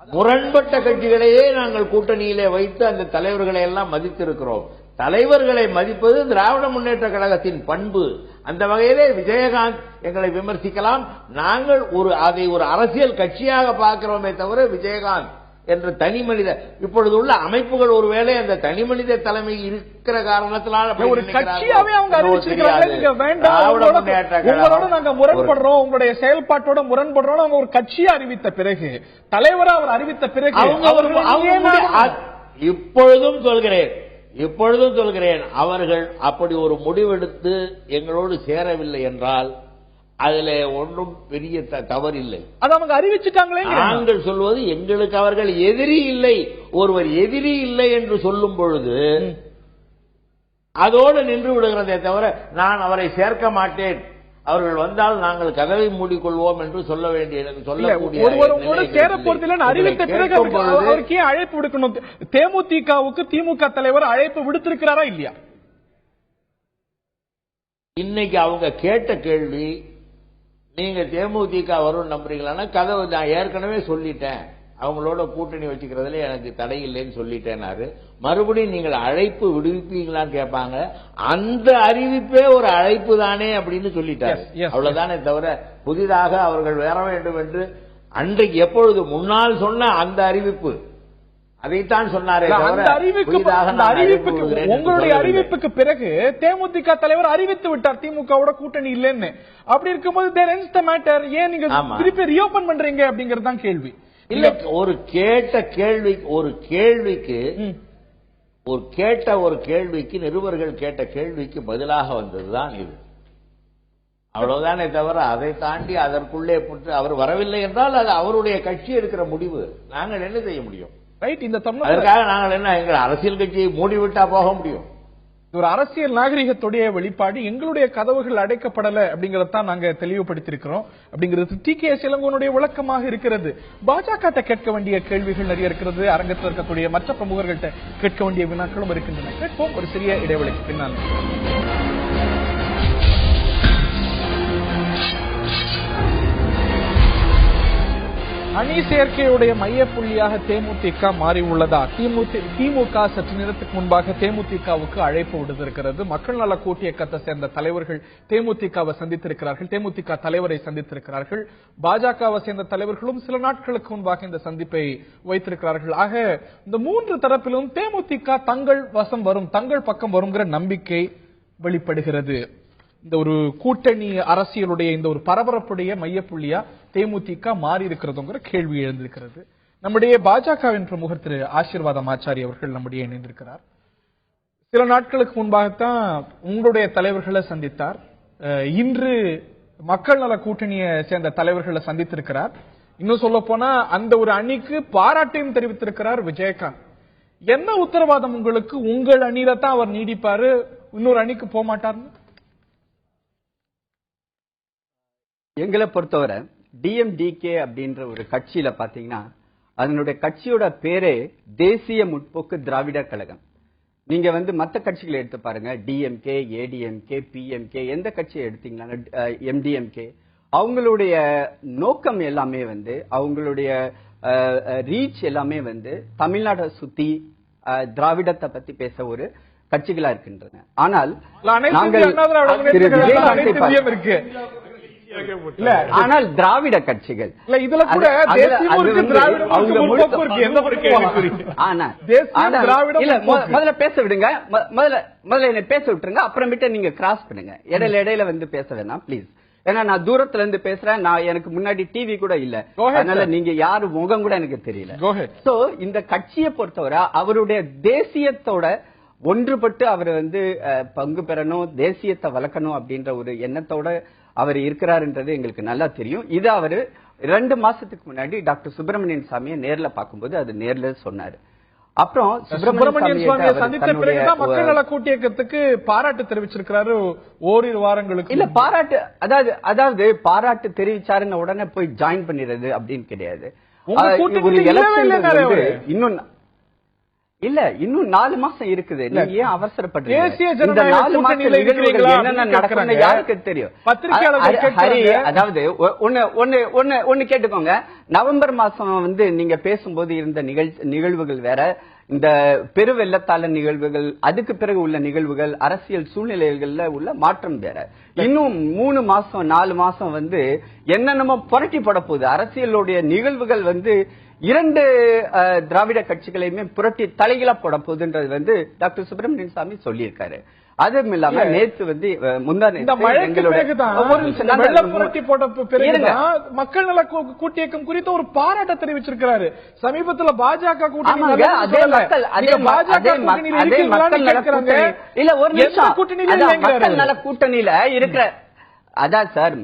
முரண்பட்ட கட்சிகளையே நாங்கள் கூட்டணியிலே வைத்து அந்த தலைவர்களை எல்லாம் மதித்திருக்கிறோம். தலைவர்களை மதிப்பது திராவிட முன்னேற்ற கழகத்தின் பண்பு. அந்த வகையிலே விஜயகாந்த் எங்களை விமர்சிக்கலாம், நாங்கள் அதை ஒரு அரசியல் கட்சியாக பார்க்கிறோமே தவிர விஜயகாந்த் என்ற தனி மனித, இப்பொழுது உள்ள அமைப்புகள் ஒருவேளை அந்த தனி மனித தலைமை இருக்கிற காரணத்தினால ஒரு கட்சியாவே அவங்க அறிவிச்சிருக்காங்க, வேண்டாம் உங்களோட நாங்க முரண்படுறோம், உங்களுடைய செயல்பாட்டோட முரண்படுறோம், அவங்க ஒரு கட்சியை அறிவித்த பிறகு, தலைவரா அவர் அறிவித்த பிறகு இப்பொழுதும் சொல்கிறேன், அவர்கள் அப்படி ஒரு முடிவெடுத்து எங்களோடு சேரவில்லை என்றால் அதுல ஒன்றும் பெரிய தவறில்லை. அது அவங்க அறிவிச்சுட்டாங்களே. நாங்கள் சொல்வது எங்களுக்கு அவர்கள் எதிரி இல்லை, ஒருவர் எதிரி இல்லை என்று சொல்லும் பொழுது அதோடு நின்று விடுகிறதே தவிர நான் அவரை சேர்க்க மாட்டேன், அவர்கள் வந்தால் நாங்கள் கதவை மூடிக்கொள்வோம் என்று சொல்ல வேண்டிய சேர போறதில்லை அறிவித்த பிறகு அவருக்கு ஏன் அழைப்பு விடுக்கணும்? தேமுதிகவுக்கு திமுக தலைவர் அழைப்பு விடுத்திருக்கிறாரா இல்லையா? இன்னைக்கு அவங்க கேட்ட கேள்வி, நீங்க தேமுதிக வரும் நம்புறீங்களா? கதவு நான் ஏற்கனவே சொல்லிட்டேன், அவங்களோட கூட்டணி வச்சுக்கிறதுல எனக்கு தடை இல்லைன்னு சொல்லிட்டேனாரு. மறுபடியும் நீங்கள் அழைப்பு விடுவிப்பீங்களான்னு கேட்பாங்க. அந்த அறிவிப்பே ஒரு அழைப்பு தானே அப்படின்னு சொல்லிட்டாரு. அவ்வளவுதானே தவிர புதிதாக அவர்கள் வர வேண்டும் என்று அன்றைக்கு எப்பொழுது முன்னால் சொன்ன அந்த அறிவிப்பு அதைத்தான் சொன்னாரே. உங்களுடைய அறிவிப்புக்கு பிறகு தேமுதிக தலைவர் அறிவித்து விட்டார் திமுகவோட கூட்டணி இல்லைன்னு. அப்படி இருக்கும்போது there ends the matter. ஏன் நீங்க திருப்பி ரீஓபன் பண்றீங்க அப்படிங்கறது தான் கேள்வி. இல்ல, ஒரு கேள்விக்கு நிருபர்கள் கேட்ட கேள்விக்கு பதிலாக வந்ததுதான் இது. அவ்வளவுதானே தவிர அதை தாண்டி அதற்குள்ளே அவர் வரவில்லை என்றால் அது அவருடைய கட்சி எடுக்கிற முடிவு. நாங்கள் என்ன செய்ய முடியும்? ரைட். இந்த அதற்காக நாங்கள் என்ன எங்கள் அரசியல் கட்சியை மூடிவிட்டா போக முடியும்? ஒரு அரசியல் நாகரிகத்துடைய வெளிப்பாடு. எங்களுடைய கதவுகள் அடைக்கப்படல அப்படிங்கறதான் நாங்க தெளிவுபடுத்தியிருக்கிறோம் அப்படிங்கிறது டி.கே.எஸ். இளங்கோவனுடைய விளக்கமாக இருக்கிறது. பாஜக கேட்க வேண்டிய கேள்விகள் நிறைய இருக்கிறது. அரங்கத்தில் இருக்கக்கூடிய மற்ற பிரமுகர்கள்ட்ட கேட்க வேண்டிய வினாக்களும் இருக்கின்றன. கேட்போம் ஒரு சிறிய இடைவெளிக்கு பின்னால். அணி சேர்க்கையுடைய மையப்புள்ளியாக தேமுதிக மாறி உள்ளதா? திமுக சற்று நேரத்துக்கு முன்பாக தேமுதிகவுக்கு அழைப்பு விடுத்திருக்கிறது. மக்கள் நல கூட்டு இயக்கத்தை சேர்ந்த தலைவர்கள் தேமுதிகவை சந்தித்திருக்கிறார்கள், தேமுதிக தலைவரை சந்தித்திருக்கிறார்கள். பாஜகவை சேர்ந்த தலைவர்களும் சில நாட்களுக்கு முன்பாக இந்த சந்திப்பை வைத்திருக்கிறார்கள். ஆக இந்த 3 தரப்பிலும் தேமுதிக தங்கள் வசம் வரும், தங்கள் பக்கம் வருங்கிற நம்பிக்கை வெளிப்படுகிறது. இந்த ஒரு கூட்டணி அரசியலுடைய இந்த ஒரு பரபரப்புடைய மையப்புள்ளியா தேமுதிக மாறி இருக்கிறதுங்கிற கேள்வி எழுந்திருக்கிறது. நம்முடைய பாஜகவின் பிரமுகர் திரு ஆசீர்வாதம் ஆச்சாரி அவர்கள் நம்முடைய இணைந்திருக்கிறார். சில நாட்களுக்கு முன்பாகத்தான் உங்களுடைய தலைவர்களை சந்தித்தார். இன்று மக்கள் நல கூட்டணியை சேர்ந்த தலைவர்களை சந்தித்திருக்கிறார். இன்னும் சொல்ல போனா அந்த ஒரு அணிக்கு பாராட்டையும் தெரிவித்திருக்கிறார் விஜயகாந்த். என்ன உத்தரவாதம் உங்களுக்கு? உங்கள் அணியில தான் அவர் நீடிப்பாரு, இன்னொரு அணிக்கு போக மாட்டார்னு? எங்களை பொறுத்தவரை டிஎம்டிகே அப்படின்ற ஒரு கட்சியில பாத்தீங்கன்னா அதனுடைய கட்சியோட பேரே தேசிய முற்போக்கு திராவிட கழகம். நீங்க மத்த கட்சிகளை எடுத்து பாருங்க, டிஎம்கே, ஏடிஎம்கே, பிஎம்கே, எந்த கட்சியை எடுத்தீங்கன்னா எம்டிஎம்கே, அவங்களுடைய நோக்கம் எல்லாமே அவங்களுடைய ரீச் எல்லாமே தமிழ்நாட்டை சுத்தி திராவிடத்தை பத்தி பேச ஒரு கட்சிகளா இருக்கின்றன. ஆனால் நாங்கள் இல்ல ஆனால் திராவிட கட்சிகள் இல்ல இதுல கூட தேசியமும் இருக்கு, திராவிடமும் இருக்கு, முற்போக்கும் இருக்கு. எந்த ஒரு கேள்விக்குறி? தேசியம், திராவிடம், இல்ல முற்போக்கு. முதல்ல பேச விடுங்க. முதல்ல என்ன பேச விட்டுருங்க, அப்புறமேட்டு நீங்க கிராஸ் பண்ணுங்க. இடையில வந்து பேச வேணாம் ப்ளீஸ். ஏன்னா நான் தூரத்துல இருந்து பேசுறேன், நான் எனக்கு முன்னாடி டிவி கூட இல்ல, அதனால நீங்க யாரு முகம் கூட எனக்கு தெரியல. சோ இந்த கட்சியை பொறுத்தவரை அவருடைய தேசியத்தோட ஒன்றுபட்டு அவர் வந்து பங்கு பெறணும், தேசியத்தை வளர்க்கணும் அப்படின்ற ஒரு எண்ணத்தோட அவர் இருக்கிறாருன்றது எங்களுக்கு நல்லா தெரியும். இது அவரு 2 மாசத்துக்கு முன்னாடி டாக்டர் சுப்பிரமணியன் சாமியை நேர்ல பார்க்கும்போது அது நேர்ல சொன்னாரு. அப்புறம் சுப்பிரமணியன் சுவாமியை சந்தித்த பிறகுதான் மக்கள் நல கூட்டு இயக்கத்துக்கு பாராட்டு தெரிவிச்சிருக்கிறாரு ஓரிரு வாரங்களுக்கு. இல்ல பாராட்டு, அதாவது பாராட்டு தெரிவிச்சாருன்னு உடனே போய் ஜாயின் பண்ணிடுறது அப்படின்னு கிடையாது. இன்னும் இல்ல, இன்னும் 4 மாசம் இருக்குது. நீங்க ஏன் அவசரப்படுறீங்க? இந்த 4 மாசம் என்னென்ன நடக்கும்னு யாருக்கு தெரியும்? ஹரி, அதாவது ஒண்ணு கேட்டுக்கோங்க. நவம்பர் மாசம் வந்து நீங்க பேசும்போது இருந்த நிகழ்வுகள் வேற, இந்த பெருவெள்ளத்தால நிகழ்வுகள், அதுக்கு பிறகு உள்ள நிகழ்வுகள், அரசியல் சூழ்நிலைகள்ல உள்ள மாற்றம் வேற. இன்னும் 3 மாசம் 4 மாசம் வந்து என்னென்னமோ புரட்டி போட போகுது. அரசியலுடைய நிகழ்வுகள் வந்து 2 திராவிட கட்சிகளையுமே புரட்டி தலைகீழா போட போகுதுன்றது வந்து டாக்டர் சுப்பிரமணியன் சாமி சொல்லியிருக்காரு. அதுவும் இல்லாம நேத்து வந்து மக்கள் நல கூட்டு இயக்கம் குறித்து ஒரு பாராட்ட தெரிவிச்சிருக்கிறாரு. சமீபத்தில் பாஜக கூட்டணி இல்ல ஒரு மக்கள் நல கூட்டணியில இருக்கிற, அதான் சார்,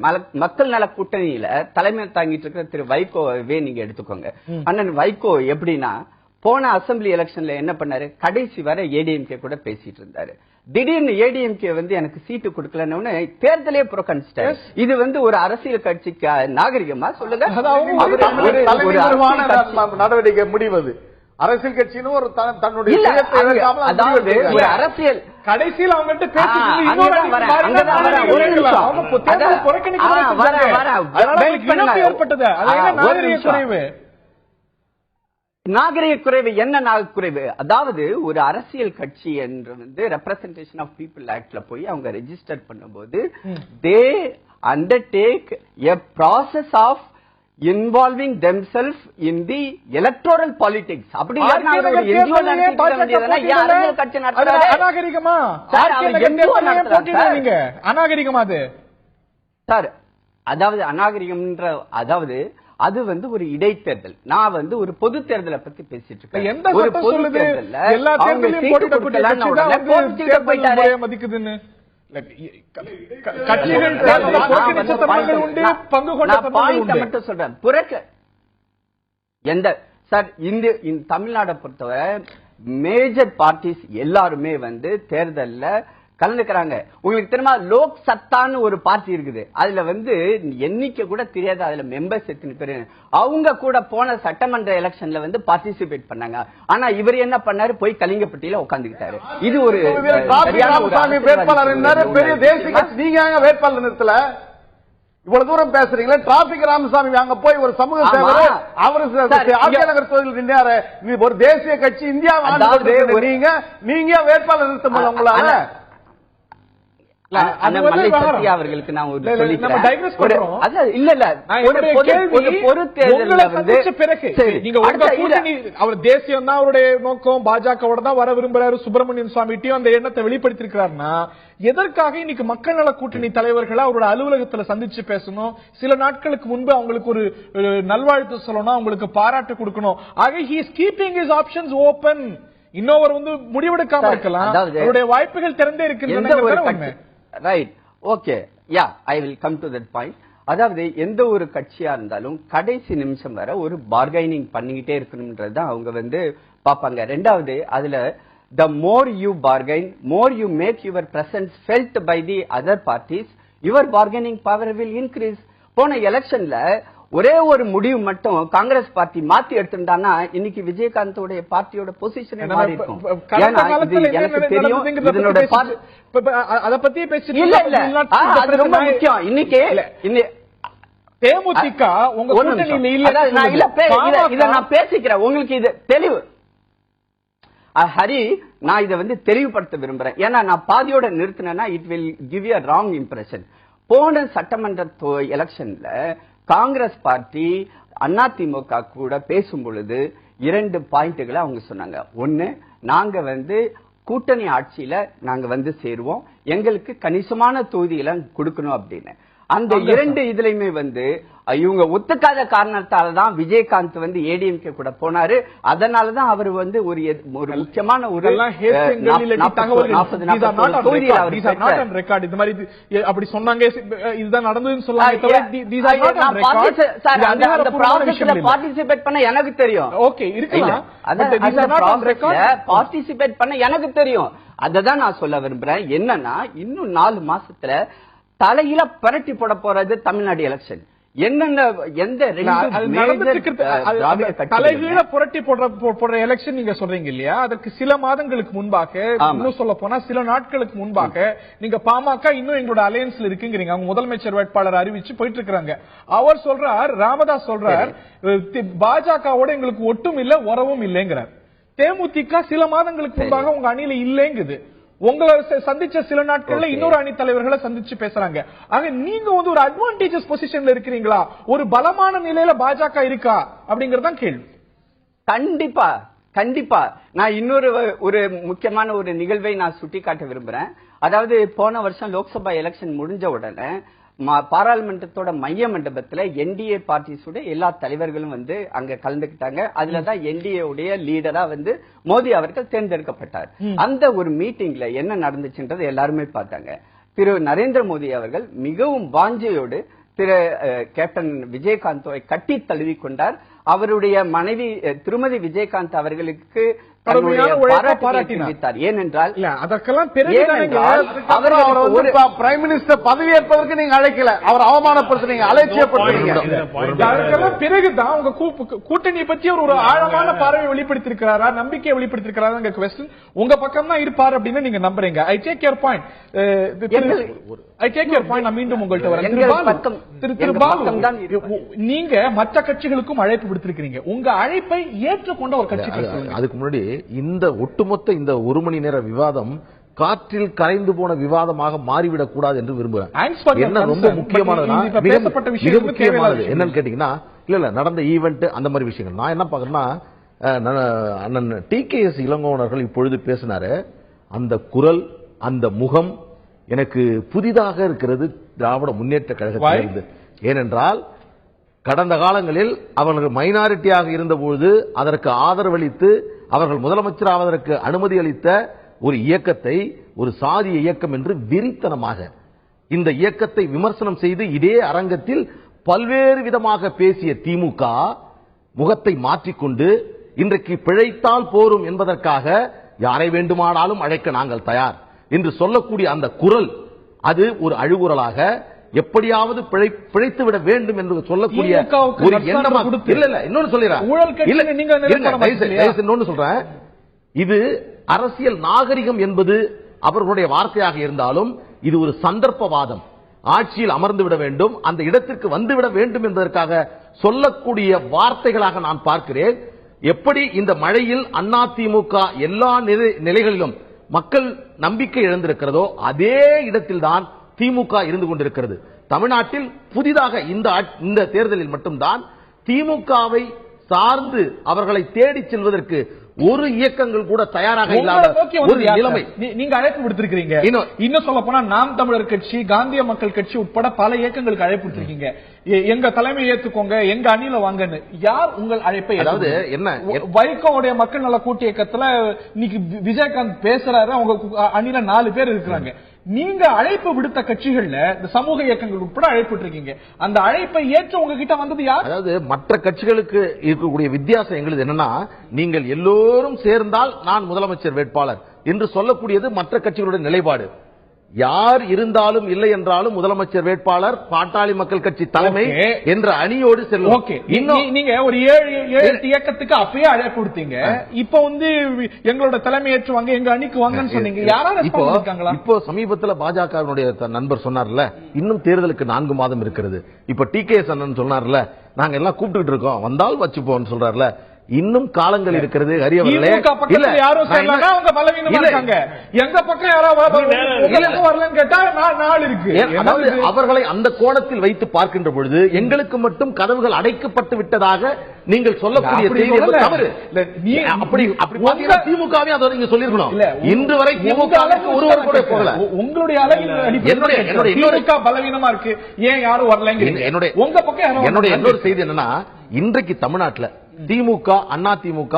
மக்கள் நல கூட்டணியில தலைமை தாங்கிட்டு இருக்கிற திரு வைகோவே நீங்க எடுத்துக்கோங்க. அண்ணன் வைகோ எப்படின்னா, போன அசெம்பிளி எலெக்ஷன்ல என்ன பண்ணாரு, கடைசி வரை ஏடிஎம்கே கூட பேசிட்டு இருந்தாரு. திடீர்னு ஏடிஎம்கே வந்து எனக்கு சீட்டு கொடுக்கலன்னு தேர்தலே புறக்கணிச்சிட்டாரு. இது வந்து ஒரு அரசியல் கட்சிக்கு நாகரிகமா சொல்லுங்க? நடவடிக்கை முடிவது அரசியல் கட்சின்னு ஒரு தன்னுடைய அரசியல் கடைசியில் அவங்ககிட்ட ஏற்பட்டது நாகரிக குறைவு. என்ன நாகரிக குறைவு? அதாவது ஒரு அரசியல் கட்சி என்று வந்து ரெப்ரசன்டேஷன் ஆஃப் பீப்புள் ஆக்ட்ல போய் அவங்க ரெஜிஸ்டர் பண்ணும்போது they undertake a process of involving themselves in the electoral politics. அப்படி அநாகரிகமா அது சார்? அதாவது அநாகரிகம்ன்ற, அதாவது அது வந்து ஒரு இடைத்தேர்தல். நான் வந்து ஒரு பொது தேர்தலை பத்தி பேசிட்டு இருக்கேன். ஒரு பொது தேர்தல்ல மதிக்குதுன்னு தமிழ்நாட்டை பொறுத்தவரை மேஜர் பார்ட்டிஸ் எல்லாருமே வந்து தேர்தல்ல கலந்துக்கிறாங்க. உங்களுக்கு தெரியுமா, லோக் சத்தான்னு ஒரு பார்ட்டி இருக்குது. அதுல வந்து எண்ணிக்கை கூட தெரியாது, அதுல மெம்பர்ஸ் எத்தனை பேரு. அவங்க கூட போன சட்டமன்ற எலெக்ஷன்ல வந்து பார்ட்டிசிபேட் பண்ணாங்க. ஆனா இவர் என்ன பண்ணாரு, போய் கலிங்கப்பட்டியில உட்காந்துக்கிட்டாரு. இது ஒரு வேட்பாளர், பெரிய தேசிய கட்சி. நீங்க வேட்பாளர் நிறுத்தல, இவ்வளவு தூரம் பேசுறீங்களா? டிராபிக் ராமசாமி அங்க போய் ஒரு சமூக சேவை, அவரு ஆட்சியாளர் தொழில் நின்றாரு. ஒரு தேசிய கட்சி இந்தியா நீங்க வேட்பாளர் நிறுத்த முடியல உங்களால? அவர்களுக்கு நான் அவர் தேசியம் தான் அவருடைய நோக்கம், பாஜகவோட தான் வர விரும்புறாரு. சுப்பிரமணியன் சுவாமிட்டையும் அந்த எண்ணத்தை வெளிப்படுத்திருக்கிறாருன்னா எதற்காக இன்னைக்கு மக்கள் நல கூட்டணி தலைவர்களை அவரோட அலுவலகத்துல சந்திச்சு பேசணும்? சில நாட்களுக்கு முன்பு அவங்களுக்கு ஒரு நல்வாழ்த்து சொல்லணும், அவங்களுக்கு பாராட்டு கொடுக்கணும். ஆக he is keeping his options open. இன்னொரு வந்து முடிவெடுக்காம இருக்கலாம், அவருடைய வாய்ப்புகள் திறந்தே இருக்கின்றன. Right, okay, yeah, I will come to that point. அதாவது எந்த ஒரு கட்சியா இருந்தாலும் கடைசி நிமிஷம் வரை ஒரு பார்கெனிங் பண்ணிக்கிட்டே இருக்கணும்ன்றதுதான் அவங்க வந்து பாப்பாங்க. ரெண்டாவது, அதுல the more you bargain, more you make your presence felt by the other parties, your bargaining power will increase. போன எலெக்ஷன்ல ஒரே ஒரு முடிவு மட்டும் காங்கிரஸ் பார்ட்டி மாத்தி எடுத்துட்டானா இன்னைக்கு விஜயகாந்தோட பார்ட்டியோட பொசிஷன் மாறி இருக்கும். எனக்கு தெரியும் இதனோட அத பத்தி பேசிட்டு இல்ல இல்ல, அது ரொம்ப முக்கியம். இன்னைக்கு தேமுதிக உங்க கூட்டணியில இல்ல, இத நான் பேசிக்கிறேன், உங்களுக்கு இது தெளிவு. ஹரி, நான் இதை வந்து தெளிவுபடுத்த விரும்புறேன். ஏன்னா நான் பாதியோட நிறுத்தினேன்னா it will give you a wrong impression. போன சட்டமன்ற எலெக்ஷன்ல காங்கிரஸ் பார்ட்டி அதிமுக கூட பேசும் பொழுது 2 பாயிண்ட்களை அவங்க சொன்னாங்க. ஒன்னு, நாங்க கூட்டணி ஆட்சியில நாங்க சேருவோம், எங்களுக்கு கணிசமான தொகுதிகளை கொடுக்கணும் அப்படின்னு. அந்த 2 இதுலயுமே இவங்க ஒத்துக்காத காரணத்தாலதான் விஜயகாந்த் ஏடிஎம்கே கூட போனாரு. அதனாலதான் அவர் ஒரு முக்கியமான ஒரு அப்படி சொன்னாங்க. இதுதான் நடந்ததுன்னு சொல்லாங்க. பார்ட்டிசிபேட் பண்ண எனக்கு தெரியும். ஓகே, இருக்கலாம். பார்ட்டிசிபேட் பண்ண எனக்கு தெரியும். அததான் நான் சொல்ல விரும்புறேன். என்னன்னா, இன்னும் 4 மாசத்துல தலையில பரட்டி போட போறது தமிழ்நாடு எலெக்ஷன். என்னென்ன எந்த தலைகீழ புரட்டி போடுற எலெக்ஷன் நீங்க சொல்றீங்க இல்லையா? அதற்கு சில மாதங்களுக்கு முன்பாக, இன்னும் சொல்ல போனா சில நாட்களுக்கு முன்பாக, நீங்க பாமக இன்னும் எங்களோட அலையன்ஸ்ல இருக்குங்கிறீங்க. அவங்க முதலமைச்சர் வேட்பாளர் அறிவிச்சு போயிட்டு இருக்காங்க. அவர் சொல்றார், ராமதாஸ் சொல்றார், பாஜகவோட எங்களுக்கு ஒட்டும் இல்ல உறவும் இல்லைங்கிறார். தேமுதிக சில மாதங்களுக்கு முன்பாக உங்க அணியில இல்லைங்குது. உங்களை சந்திச்ச சில நாட்கள்ல இன்னொரு அணி தலைவர்களை சந்திச்சு பேசுறாங்க. ஆக நீங்க ஒரு அட்வான்டேஜஸ் பொசிஷன்ல இருக்கிறீங்களா? ஒரு பலமான நிலையில பாஜக இருக்கா அப்படிங்கறதான் கேள்வி. கண்டிப்பா கண்டிப்பா. நான் இன்னொரு ஒரு முக்கியமான ஒரு நிகழ்வை நான் சுட்டிக்காட்ட விரும்புறேன். அதாவது போன வருஷம் லோக்சபா எலெக்ஷன் முடிஞ்ச உடனே பாராளுமன்றத்தோட மைய மண்டபத்துல என்டிஏ பார்ட்டிஸோட எல்லா தலைவர்களும் அங்க கலந்துக்கிட்டாங்க. அதுலதான் என்டிஏ உடைய லீடரா மோடி அவர்கள் தேர்ந்தெடுக்கப்பட்டார். அந்த ஒரு மீட்டிங்ல என்ன நடந்துச்சுன்றது எல்லாருமே பார்த்தாங்க. திரு நரேந்திர மோடி அவர்கள் மிகவும் வாஞ்சையோடு திரு கேப்டன் விஜயகாந்தை கட்டி தழுவி கொண்டார். அவருடைய மனைவி திருமதி விஜயகாந்த் அவர்களுக்கு பாராட்டினார். ஏனென்றால் அதற்கெல்லாம் பிரைம் மினிஸ்டர் பதவியேற்பதற்கு நீங்க அழைக்கல, அவர் அவமானப்படுத்த நீங்க அலட்சியப்படுறீங்க. அதற்கெல்லாம் பிறகுதான் உங்க கூட்டணியை பற்றி ஒரு ஆழமான பார்வை வெளிப்படுத்திருக்கிறாரா, நம்பிக்கையை வெளிப்படுத்திருக்கிறாரா? உங்க பக்கம் தான் இருப்பார் அப்படின்னு நீங்க நம்புறீங்க. I take your point. நான் மீண்டும் உங்கள்கிட்ட வரேன். நீங்க மற்ற கட்சிகளுக்கும் அழைப்பு விடுத்திருக்கிறீங்க. உங்க அழைப்பை ஏற்றுக்கொண்ட ஒரு கட்சி. அதுக்கு முன்னாடி இந்த ஒட்டுமொத்த இந்த 1 மணி நேர விவாதம் காற்றில் கரைந்து போன விவாதமாக மாறிவிடக் கூடாது என்று விரும்புகிறேன். என்ன ரொம்ப முக்கியமானது, மிக முக்கியமானது என்னன்னு கேட்டீங்கன்னா, இல்ல நடந்த ஈவென்ட் அந்த மாதிரி விஷயங்கள். நான் என்ன பாக்குறேன்னா, அண்ணன் டிகேஎஸ் இளங்கோவனர்கள் இப்பொழுது பேசினாரு. அந்த குரல், அந்த முகம் எனக்கு புதிதாக இருக்கிறது திராவிட முன்னேற்ற கழகத்திலிருந்து. ஏனென்றால் கடந்த காலங்களில் அவர்கள் மைனாரிட்டியாக இருந்தபோது அதற்கு ஆதரவளித்து அவர்கள் முதலமைச்சர் ஆவதற்கு அனுமதி அளித்த ஒரு இயக்கத்தை ஒரு சாதிய இயக்கம் என்று வெறித்தனமாக இந்த இயக்கத்தை விமர்சனம் செய்து இதே அரங்கத்தில் பல்வேறு விதமாக பேசிய திமுக முகத்தை மாற்றிக்கொண்டு இன்றைக்கு பிழைத்தால் போரும் என்பதற்காக யாரை வேண்டுமானாலும் அழைக்க நாங்கள் தயார் என்று சொல்லக்கூடிய அந்த குரல், அது ஒரு அழுகுரலாக எப்படியாவது பிழைத்து விட வேண்டும் என்று சொல்லக்கூடிய ஒரு எண்ணமாக. இல்ல இன்னொன்னு சொல்றேன், இது அரசியல் நாகரிகம் என்பது அவர்களுடைய வார்த்தையாக இருந்தாலும் இது ஒரு சந்தர்ப்பவாதம். ஆட்சியில் அமர்ந்து விட வேண்டும், அந்த இடத்திற்கு வந்துவிட வேண்டும் என்பதற்காக சொல்லக்கூடிய வார்த்தைகளாக நான் பார்க்கிறேன். எப்படி இந்த மழையில் அதிமுக எல்லா நிலைகளிலும் மக்கள் நம்பிக்கை இழந்திருக்கிறதோ அதே இடத்தில்தான் திமுக இருந்து கொண்டிருக்கிறது. தமிழ்நாட்டில் புதிதாக இந்த தேர்தலில் மட்டும்தான் திமுகவை சார்ந்து அவர்களை தேடி செல்வதற்கு ஒரு இயக்கங்கள் கூட தயாராக இல்லாத ஒரு நிலைமை. நீங்க அழைப்பு விடுத்திருக்கீங்க. இன்னும் சொல்ல போனா நாம் தமிழர் கட்சி, காந்திய மக்கள் கட்சி உட்பட பல இயக்கங்களுக்கு அழைப்பு விடுத்திருக்கீங்க. எங்க தலைமை ஏத்துக்கோங்க, எங்க அணியில வாங்கன்னு. யார் உங்கள் அழைப்பை? அதாவது என்ன, வைகோவுடைய மக்கள் நல கூட்டு இயக்கத்துல இன்னைக்கு விஜயகாந்த் பேசுறாரு, அவங்க அணியில 4 பேர் இருக்கிறாங்க. நீங்க அழைப்பு விடுத்த கட்சிகள்ல இந்த சமூக இயக்கங்கள் உட்பட அழைப்பு இருக்கீங்க. அந்த அழைப்பை ஏற்று உங்ககிட்ட வந்தது யார்? அதாவது மற்ற கட்சிகளுக்கு இருக்கக்கூடிய வித்தியாசம் எங்களுக்கு என்னன்னா, நீங்கள் எல்லோரும் சேர்ந்தால் நான் முதலமைச்சர் வேட்பாளர் என்று சொல்லக்கூடியது மற்ற கட்சிகளுடைய நிலைப்பாடு. யார் இருந்தாலும் இல்லை என்றாலும் முதலமைச்சர் வேட்பாளர் பாட்டாளி மக்கள் கட்சி தலைமை என்ற அணியோடு செல்லும். நீங்க ஒரு 7 இயக்கத்துக்கு அப்பயே அழைப்பு கொடுத்தீங்க. இப்ப எங்களோட தலைமை ஏற்றுவாங்க, எங்க அணிக்கு வாங்கன்னு சொன்னீங்க. யாராவது இப்போ சமீபத்தில் பாஜகவினுடைய நண்பர் சொன்னார்ல, இன்னும் தேர்தலுக்கு 4 மாதம் இருக்கிறது. இப்ப டிகேஎஸ் அண்ணன் சொன்னார்ல, நாங்க எல்லாம் கூப்பிட்டு இருக்கோம், வந்தால் வச்சுப்போம் சொல்றாருல. இன்னும் காலங்கள் இருக்கிறது. ஹரியவர்களே, திமுக பக்கத்துல யாரும் சேரலனா அவங்க பலவீனமா இருக்காங்க. எங்க பக்கம் யாராவது வரலன்னு கேட்டா நாள் இருக்கு. அதாவது அவர்களை அந்த கோணத்தில் வைத்து பார்க்கின்ற பொழுது எங்களுக்கு மட்டும் கதவுகள் அடைக்கப்பட்டு விட்டதாக நீங்கள் சொல்லக்கூடிய செய்தி தவறு. அப்படி பாத்தீங்கன்னா திமுகவே அதை நீங்க சொல்லிருக்கணும். இன்று வரை திமுகவுக்கு ஒருவர் கூட போகல. உங்களுடைய அளவில் திமுக பலவீனமா இருக்கு, ஏன் யாரும் வரலங்க. உங்க பக்கம் என்னுடைய இன்னொரு செய்தி என்னன்னா, இன்றைக்கு தமிழ்நாட்டில் திமுக அண்ணா திமுக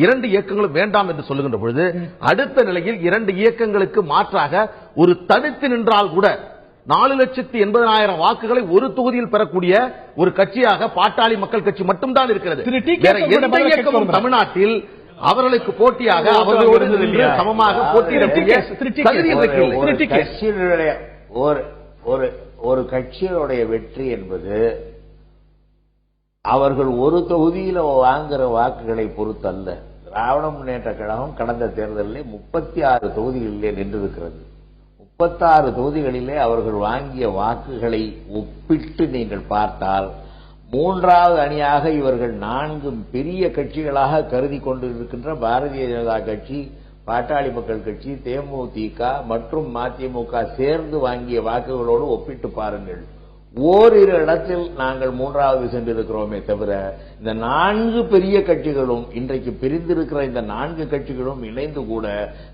இரண்டு இயக்கங்களும் வேண்டாம் என்று சொல்லுகின்ற பொழுது அடுத்த நிலையில் இரண்டு இயக்கங்களுக்கு மாற்றாக ஒரு தனித்து நின்றால் கூட 4,80,000 வாக்குகளை ஒரு தொகுதியில் பெறக்கூடிய ஒரு கட்சியாக பாட்டாளி மக்கள் கட்சி மட்டும்தான் இருக்கிறது. வேற எந்த இயக்கமும் தமிழ்நாட்டில் அவர்களுக்கு போட்டியாக அவர்களோடு சமமாக போட்டியிடக்கூடிய ஒரு கட்சியினுடைய வெற்றி என்பது அவர்கள் ஒரு தொகுதியில் வாங்குற வாக்குகளை பொறுத்தல்ல. திராவிட முன்னேற்ற கழகம் கடந்த தேர்தலில் 36 தொகுதிகளிலே நின்றிருக்கிறது. 36 தொகுதிகளிலே அவர்கள் வாங்கிய வாக்குகளை ஒப்பிட்டு நீங்கள் பார்த்தால் மூன்றாவது அணியாக இவர்கள் 4 பெரிய கட்சிகளாக கருதி கொண்டிருக்கின்ற பாரதிய ஜனதா கட்சி, பாட்டாளி மக்கள் கட்சி, தேமுதிக மற்றும் மதிமுக சேர்ந்து வாங்கிய வாக்குகளோடு ஒப்பிட்டு பாருங்கள். ஓரிரு இடத்தில் நாங்கள் மூன்றாவது சென்றிருக்கிறோமே தவிர இந்த 4 பெரிய கட்சிகளும் இன்றைக்கு பிரிந்திருக்கிற இந்த 4 கட்சிகளும் இணைந்து கூட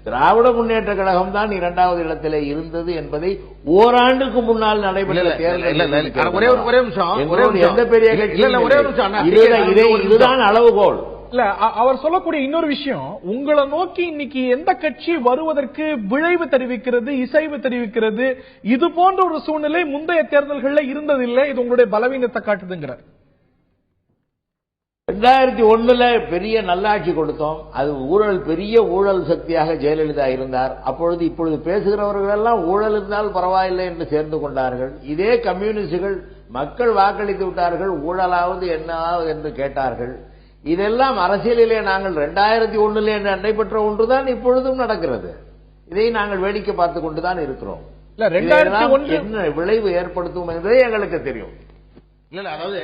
திராவிட முன்னேற்ற கழகம் தான் 2வது இடத்திலே இருந்தது என்பதை ஓராண்டுக்கு முன்னால் நடைபெற்ற எந்த பெரிய கட்சி இதுதான் அளவுகோல். இல்ல, அவர் சொல்லக்கூடிய இன்னொரு விஷயம், உங்களை நோக்கி இன்னைக்கு எந்த கட்சி வருவதற்கு விளைவு தெரிவிக்கிறது, இசைவு தெரிவிக்கிறது, இது போன்ற ஒரு சூழ்நிலை முந்தைய தேர்தல்களில் இருந்ததில்லை, இது உங்களுடைய பலவீனத்தை காட்டுதுங்கிறார். 2001 பெரிய நல்லாட்சி கொடுத்தோம். அது ஊழல், பெரிய ஊழல் சக்தியாக ஜெயலலிதா இருந்தார். அப்பொழுது இப்பொழுது பேசுகிறவர்கள் எல்லாம் ஊழல் இருந்தால் பரவாயில்லை என்று சேர்ந்து கொண்டார்கள். இதே கம்யூனிஸ்டுகள் மக்கள் வாக்களித்து விட்டார்கள், ஊழலாவது என்னாவது என்று கேட்டார்கள். இதெல்லாம் அரசியலிலே நாங்கள் 2001 நடைபெற்ற ஒன்றுதான் இப்பொழுதும் நடக்கிறது. இதை நாங்கள் வேடிக்கை பார்த்துக் கொண்டுதான் இருக்கிறோம். என்ன விளைவு ஏற்படுத்தும் என்பதே எங்களுக்கு தெரியும். அதாவது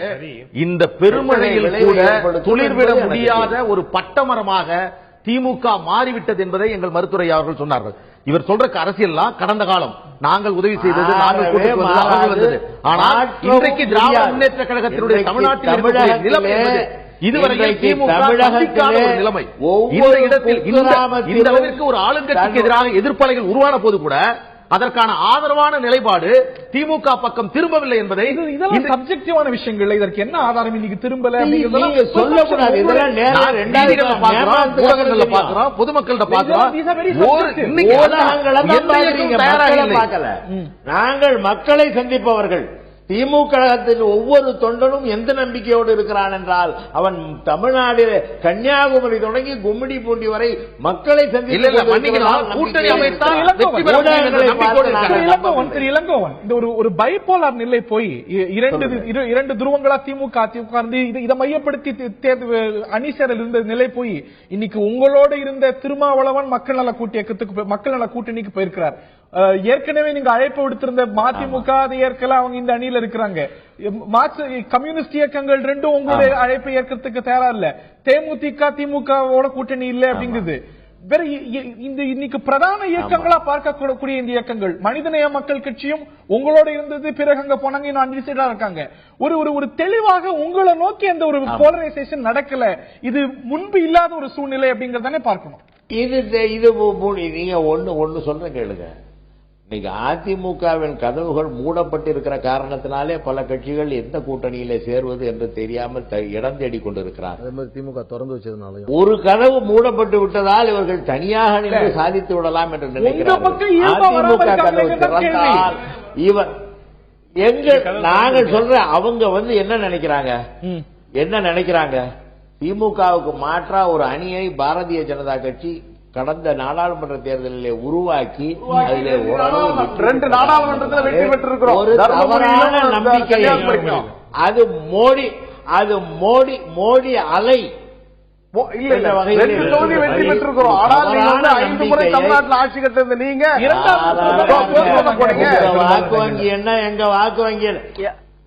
இந்த பெருமழையில் கூட துளிர்விட முடியாத ஒரு பட்டமரமாக திமுக மாறிவிட்டது என்பதை எங்கள் மருத்துவரை அவர்கள் சொன்னார்கள். இவர் சொல்ற அரசியல்லாம் கடந்த காலம் நாங்கள் உதவி செய்தது, நாங்கள். ஆனால் இன்றைக்கு திராவிட முன்னேற்ற கழகத்தினுடைய தமிழ்நாட்டில் நிலைமை இதுவரையில் திமுக நிலைமை இந்த இடத்தில் இந்த அளவிற்கு ஒரு ஆளுங்கட்சிக்கு எதிராக எதிர்ப்பலைகள் உருவான போது கூட அதற்கான ஆதரவான நிலைப்பாடு திமுக பக்கம் திரும்பவில்லை என்பதை சப்ஜெக்டிவான விஷயங்கள். இதற்கு என்ன ஆதாரம் இன்னைக்கு திரும்பல சொல்லக்கூடாது. ஊடகங்கள்ல பாக்குறோம், பொதுமக்கள்கிட்ட பாக்குறோம். நாங்கள் மக்களை சந்திப்பவர்கள். திமுக ஒவ்வொரு தொண்டனும் எந்த நம்பிக்கையோடு இருக்கிறான் என்றால் அவன் தமிழ்நாடு கன்னியாகுமரி தொடங்கி கும்மிடி பூண்டி வரை மக்களை இளங்கோவன் இந்த ஒரு பைபோலார் நிலை போய் இரண்டு துருவங்களா திமுக இதை மையப்படுத்தி அணிசேரல் இருந்த நிலை போய் இன்னைக்கு உங்களோடு இருந்த திருமாவளவன் மக்கள் நல கூட்டணிக்கு போயிருக்கிறார். ஏற்கனவே நீங்க அழைப்பு விடுத்திருந்த மதிமுக அதை ஏற்கல, அவங்க இந்த அணியில இருக்கிறாங்க. கம்யூனிஸ்ட் இயக்கங்கள் ரெண்டும் உங்களுடைய அழைப்பை ஏற்கிறதுக்கு தயாரா இல்ல. தேமுதிக திமுகவோட கூட்டணி இல்ல அப்படிங்கிறது. வேற இந்த இன்னைக்கு பிரதான இயக்கங்களா பார்க்கக்கூடிய இந்த இயக்கங்கள் மனிதநேய மக்கள் கட்சியும் உங்களோட இருந்தது, பிறகு அங்க போனாங்க, இன்னும் அன்டிசைடா இருக்காங்க. ஒரு தெளிவாக உங்களை நோக்கி அந்த ஒரு போலரைசேஷன் நடக்கல. இது முன்பு இல்லாத ஒரு சூழ்நிலை அப்படிங்கறதானே பார்க்கணும். நீங்க ஒன்னு சொல்ற கேளுங்க. இன்னைக்கு அதிமுகவின் கதவுகள் மூடப்பட்டிருக்கிற காரணத்தினாலே பல கட்சிகள் எந்த கூட்டணியில சேர்வது என்று தெரியாமல் இடம் தேடிக் கொண்டிருக்கிறார்கள். திமுக திறந்து வச்சதுனால ஒரு கதவு மூடப்பட்டு விட்டதால் இவர்கள் தனியாக நின்று சாதித்து விடலாம் என்று நினைக்கிறார்கள். அதிமுக கதவு திறந்தால் நாங்கள் சொல்ற அவங்க என்ன நினைக்கிறாங்க, திமுகவுக்கு மாற்றா ஒரு அணியை பாரதிய ஜனதா கட்சி கடந்த நாடாளுமன்ற தேர்தலிலே உருவாக்கி அதிலே ஓரளவு 2 நாடாளுமன்றத்தில் வெற்றி பெற்றிருக்கிறோம். ஒரு தவறான நம்பிக்கையை அது மோடி அலை வெற்றி பெற்றிருக்கிறோம். ஆனால் 5 முறை தமிழ்நாட்டில் ஆட்சி கட்டது நீங்க வாக்கு வங்கி என்ன, எங்க வாக்கு வங்கி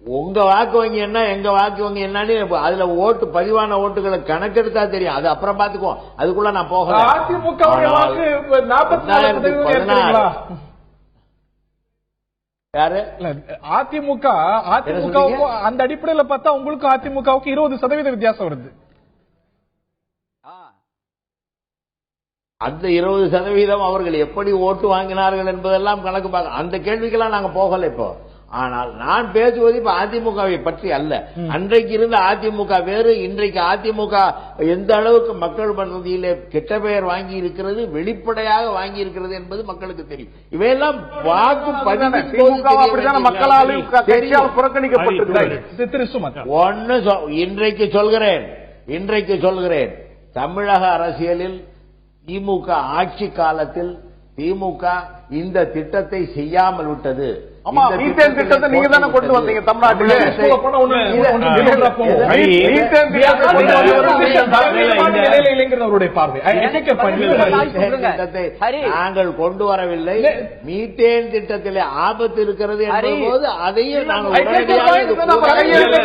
உங்க வாக்கு வங்கி என்ன எங்க வாக்கு வங்கி என்னன்னு அதுல ஓட்டு பதிவான ஓட்டுகளை கணக்கெடுத்தா தெரியும். அது அப்புறம் பாத்துக்குவோம். அதுக்குள்ள நான் போகல. அதிமுக யாரு அதிமுக அந்த அடிப்படையில பார்த்தா உங்களுக்கு அதிமுகவுக்கு 20% வித்தியாசம் வருது. அந்த 20% அவர்கள் எப்படி ஓட்டு வாங்கினார்கள் என்பதெல்லாம் கணக்கு பார்க்க அந்த கேள்விக்கெல்லாம் நாங்க போகல இப்போ. ஆனால் நான் பேசுவது இப்ப அதிமுகவை பற்றி அல்ல. அன்றைக்கு இருந்த அதிமுக வேறு, இன்றைக்கு அதிமுக எந்த அளவுக்கு மக்கள் மத்தியிலே கெட்ட பெயர் வாங்கி இருக்கிறது, வெளிப்படையாக வாங்கி இருக்கிறது என்பது மக்களுக்கு தெரியும். இவையெல்லாம் வாக்கு மக்களால் புறக்கணிக்கப்பட்டிருக்கிறது. இன்றைக்கு சொல்கிறேன் தமிழக அரசியலில் திமுக ஆட்சி காலத்தில் திமுக இந்த திட்டத்தை செய்யாமல் விட்டது. திட்டத்தை நீங்க தானே கொண்டு வந்தீங்க தமிழ்நாட்டில். நாங்கள் கொண்டு வரவில்லை. மீத்தேன் திட்டத்திலே ஆபத்து இருக்கிறது என்பது அதையும் நாங்கள்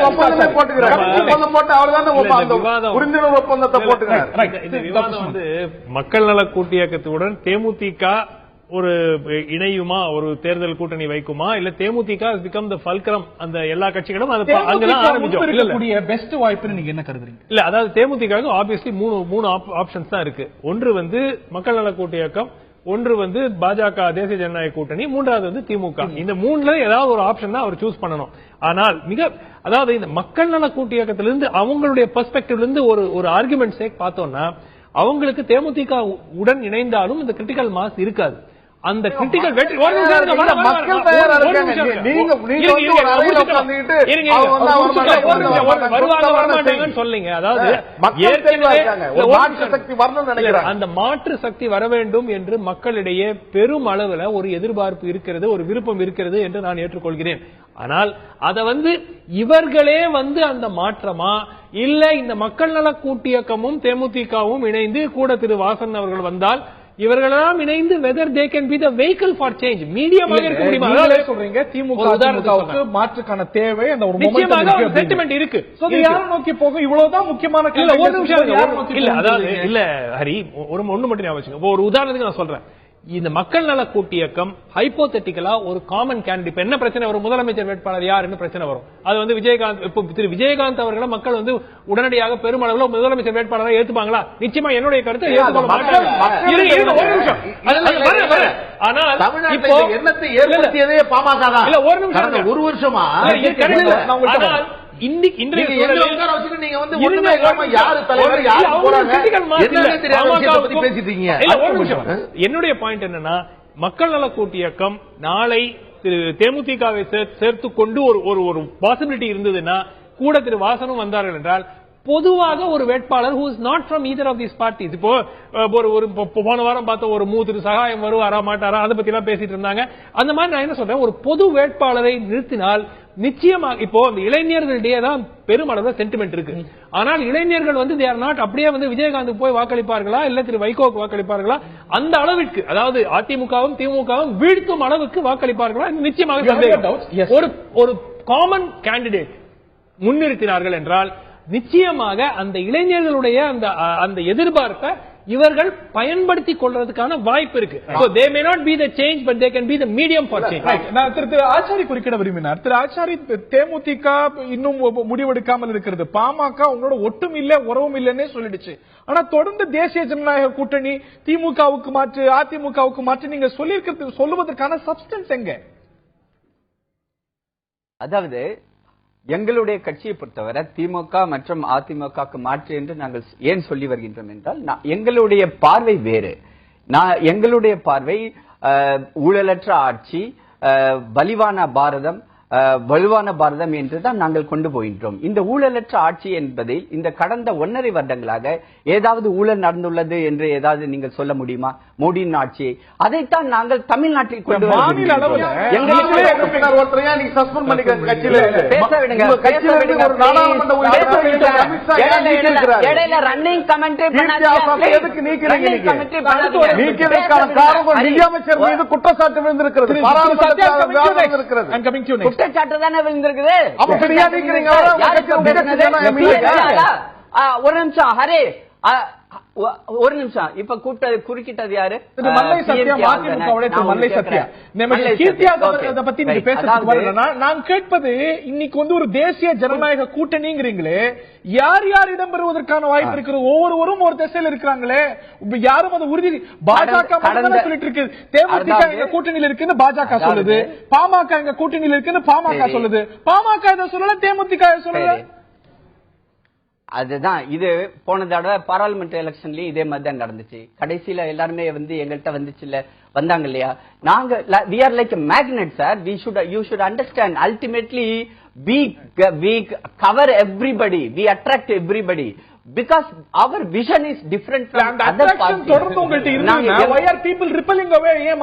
ஒப்பந்தத்தை போட்டுக்கிறார். மக்கள் நல கூட்டியக்கத்துடன் தேமுதிக ஒரு இணையுமா, ஒரு தேர்தல் கூட்டணி வைக்குமா, இல்ல தேமுதிக பிகம் தி ஃபல்கரம் அந்த எல்லா கட்சிகளும் அங்கதான் ஆரம்பிச்சோம். பெஸ்ட் வாய்ப்பு நீங்க என்ன கருதுறீங்க? இல்ல அதாவது தேமுதிக ஆப்வியஸ்லி மூணு ஆப்ஷன்ஸ் தான் இருக்கு. ஒன்று மக்கள் நல கூட்டியக்கம், ஒன்று பாஜக தேசிய ஜனநாயக கூட்டணி, மூன்றாவது திமுக. இந்த மூணுல ஏதாவது ஒரு ஆப்ஷன் தான் அவர் சூஸ் பண்ணணும். ஆனால் அதாவது இந்த மக்கள் நல கூட்டியக்கத்திலிருந்து அவங்களுடைய பெர்ஸ்பெக்டிவ்ல இருந்து ஒரு ஆர்குமெண்ட் சேக் பார்த்தோம்னா அவங்களுக்கு தேமுதிக உடன் இணைந்தாலும் இந்த கிரிட்டிக்கல் மாஸ் இருக்காது. அந்த கிரிட்டிக்கல் மக்கள் தயாரா இருக்காங்க. சொல்லுங்க. அதாவது அந்த மாற்று சக்தி வர வேண்டும் என்று மக்களிடையே பெரும் அளவுல ஒரு எதிர்பார்ப்பு இருக்கிறது, ஒரு விருப்பம் இருக்கிறது என்று நான் ஏற்றுக்கொள்கிறேன். ஆனால் அத இவர்களே அந்த மாற்றமா, இல்ல இந்த மக்கள் நல கூட்டியக்கமும் தேமுதிகவும் இணைந்து கூட திரு வாசன் அவர்கள் வந்தால் இவர்களெல்லாம் இணைந்து whether they can be the vehicle for change மீடியமாக இருக்க முடியுமா? சொல்றீங்க திமுக மாற்றுக்கான தேவை அந்த ஒரு சென்டிமெண்ட் இருக்கு. யாரை நோக்கி போகும்? இவ்வளவுதான் முக்கியமான இல்ல அதாவது இல்ல ஹரி, ஒண்ணு மட்டும் ஞாபகம். ஒரு உதாரணத்துக்கு நான் சொல்றேன். இந்த மக்கள் நல கூட்டியக்கம் ஹைப்போதெட்டிக்கலா ஒரு காமன் கேண்டிடேட். என்ன பிரச்சனை வரும்? முதலமைச்சர் வேட்பாளர் யாருன்னு பிரச்சனை வரும். அது விஜயகாந்த். இப்ப திரு விஜயகாந்த் அவர்களை மக்கள் உடனடியாக பெருமளவுல முதலமைச்சர் வேட்பாளராக ஏத்துப்பாங்களா? நிச்சயமா என்னுடைய கருத்தை ஏற்றுக்கொள்ள மாட்டாங்க. ஆனால் இப்போ என்னத்தை ஏற்படுத்தியதே பாமக தான். இல்ல ஒரு நிமிஷம், ஒரு வருஷமா என்னுடைய பாயிண்ட் என்னன்னா, மக்கள் நல கூட்டியக்கம் நாளை திரு தேமுதிகவை சேர்த்துக் கொண்டு ஒரு பாசிபிலிட்டி இருந்ததுன்னா கூட திரு வாசனும் வந்தார்கள் என்றால் பொதுவாக ஒரு வேட்பாளர் who is not from either of these parties. இப்போ போன வாரம் பார்த்த ஒரு திரு சகாயம் வருவாரா மாட்டாரா அதை பத்தி எல்லாம் பேசிட்டு இருந்தாங்க. அந்த மாதிரி நான் என்ன சொல்றேன், ஒரு பொது வேட்பாளரை நிறுத்தினால் நிச்சயமாக இப்போ அந்த இளைஞர்களிடையே தான் பெருமளவு சென்டிமெண்ட் இருக்கு. ஆனால் இளைஞர்கள் they are not அப்படியே விஜயகாந்த் போய் வாக்களிப்பார்களா இல்ல திரு வைகோக்கு வாக்களிப்பார்களா? அந்த அளவிற்கு, அதாவது அதிமுகவும் திமுகவும் வீழ்த்தும் அளவுக்கு வாக்களிப்பார்களா? நிச்சயமாக ஒரு காமன் கேண்டிடேட் முன்னிறுத்தினார்கள் என்றால் நிச்சயமாக அந்த இளைஞர்களுடைய அந்த எதிர்பார்ப்பை இவர்கள் பயன்படுத்திக் கொள்றதுக்கான வாய்ப்பு இருக்கு. So they may not be the change but they can be the medium for change. நான் திரு ஆச்சாரி குறுக்கிட விரும்பினார். திரு ஆச்சாரி, தேமுதிக இன்னும் முடிவெடுக்காமல் இருக்கிறது. பாமக உங்களோட ஒட்டும் இல்ல உறவும் இல்லன்னே சொல்லிடுச்சு. ஆனா தொடர்ந்து தேசிய ஜனநாயக கூட்டணி திமுகவுக்கு மாற்று, அதிமுகவுக்கு மாற்று நீங்க சொல்லுவதற்கான சப்ஸ்டன்ஸ் எங்க? அதாவது எங்களுடைய கட்சியை பொறுத்தவரை திமுக மற்றும் அதிமுக மாற்று என்று நாங்கள் ஏன் சொல்லி வருகின்றோம் என்றால், எங்களுடைய பார்வை வேறு. எங்களுடைய பார்வை ஊழலற்ற ஆட்சி, வலுவான பாரதம் என்றுதான் நாங்கள் கொண்டு போகின்றோம். இந்த ஊழலற்ற ஆட்சி என்பதில் இந்த கடந்த 1.5 வருடங்களாக ஏதாவது ஊழல் நடந்துள்ளது என்று ஏதாவது நீங்கள் சொல்ல முடியுமா? மோடியின் ஆட்சியை அதைத்தான் நாங்கள் தமிழ்நாட்டில் கொண்டு ரன்னிங் நிதியமைச்சர் மீது குற்றச்சாட்டு விழுந்திருக்கிறது. குற்றச்சாட்டு தானே விழுந்திருக்குது. அப்ப தெரியாதீங்க. ஒரு நிமிஷம் ஹரே, ஒரு நிமிஷம். இப்ப குறுக்கிட்டது யாரு? மல்லை சத்யா, மல்லை சத்யா. பத்தி நீங்க பேசுறது நான் கேட்பது, இன்னைக்கு வந்து ஒரு தேசிய ஜனநாயக கூட்டணிங்கிறீங்களே, யார் யார் இடம்பெறுவதற்கான வாய்ப்பு இருக்கிறது? ஒவ்வொருவரும் ஒரு திசையில் இருக்கிறாங்களே, யாரும் அது உறுதி. பாஜக சொல்லிட்டு இருக்கு, தேமுதிக எங்க கூட்டணியில் இருக்குன்னு பாஜக சொல்லுது, பாமக எங்க கூட்டணியில் இருக்குன்னு பாமக சொல்லுது. பாமக இதை சொல்லல, தேமுதிக சொல்லல. அதுதான் இது போன தடவை பாராளுமன்ற எலெக்ஷன்லயும் இதே மாதிரி தான் நடந்துச்சு. கடைசியில எல்லாருமே வந்து எங்கள்கிட்ட வந்துச்சு இல்ல, வந்தாங்க இல்லையா? நாங்க we are like a magnet sir. You should understand, ultimately we cover everybody, we attract everybody because our vision is different from other parties. தொடர்ந்து உங்கள்ட்ட இருந்தா why are people repelling away? ஏன்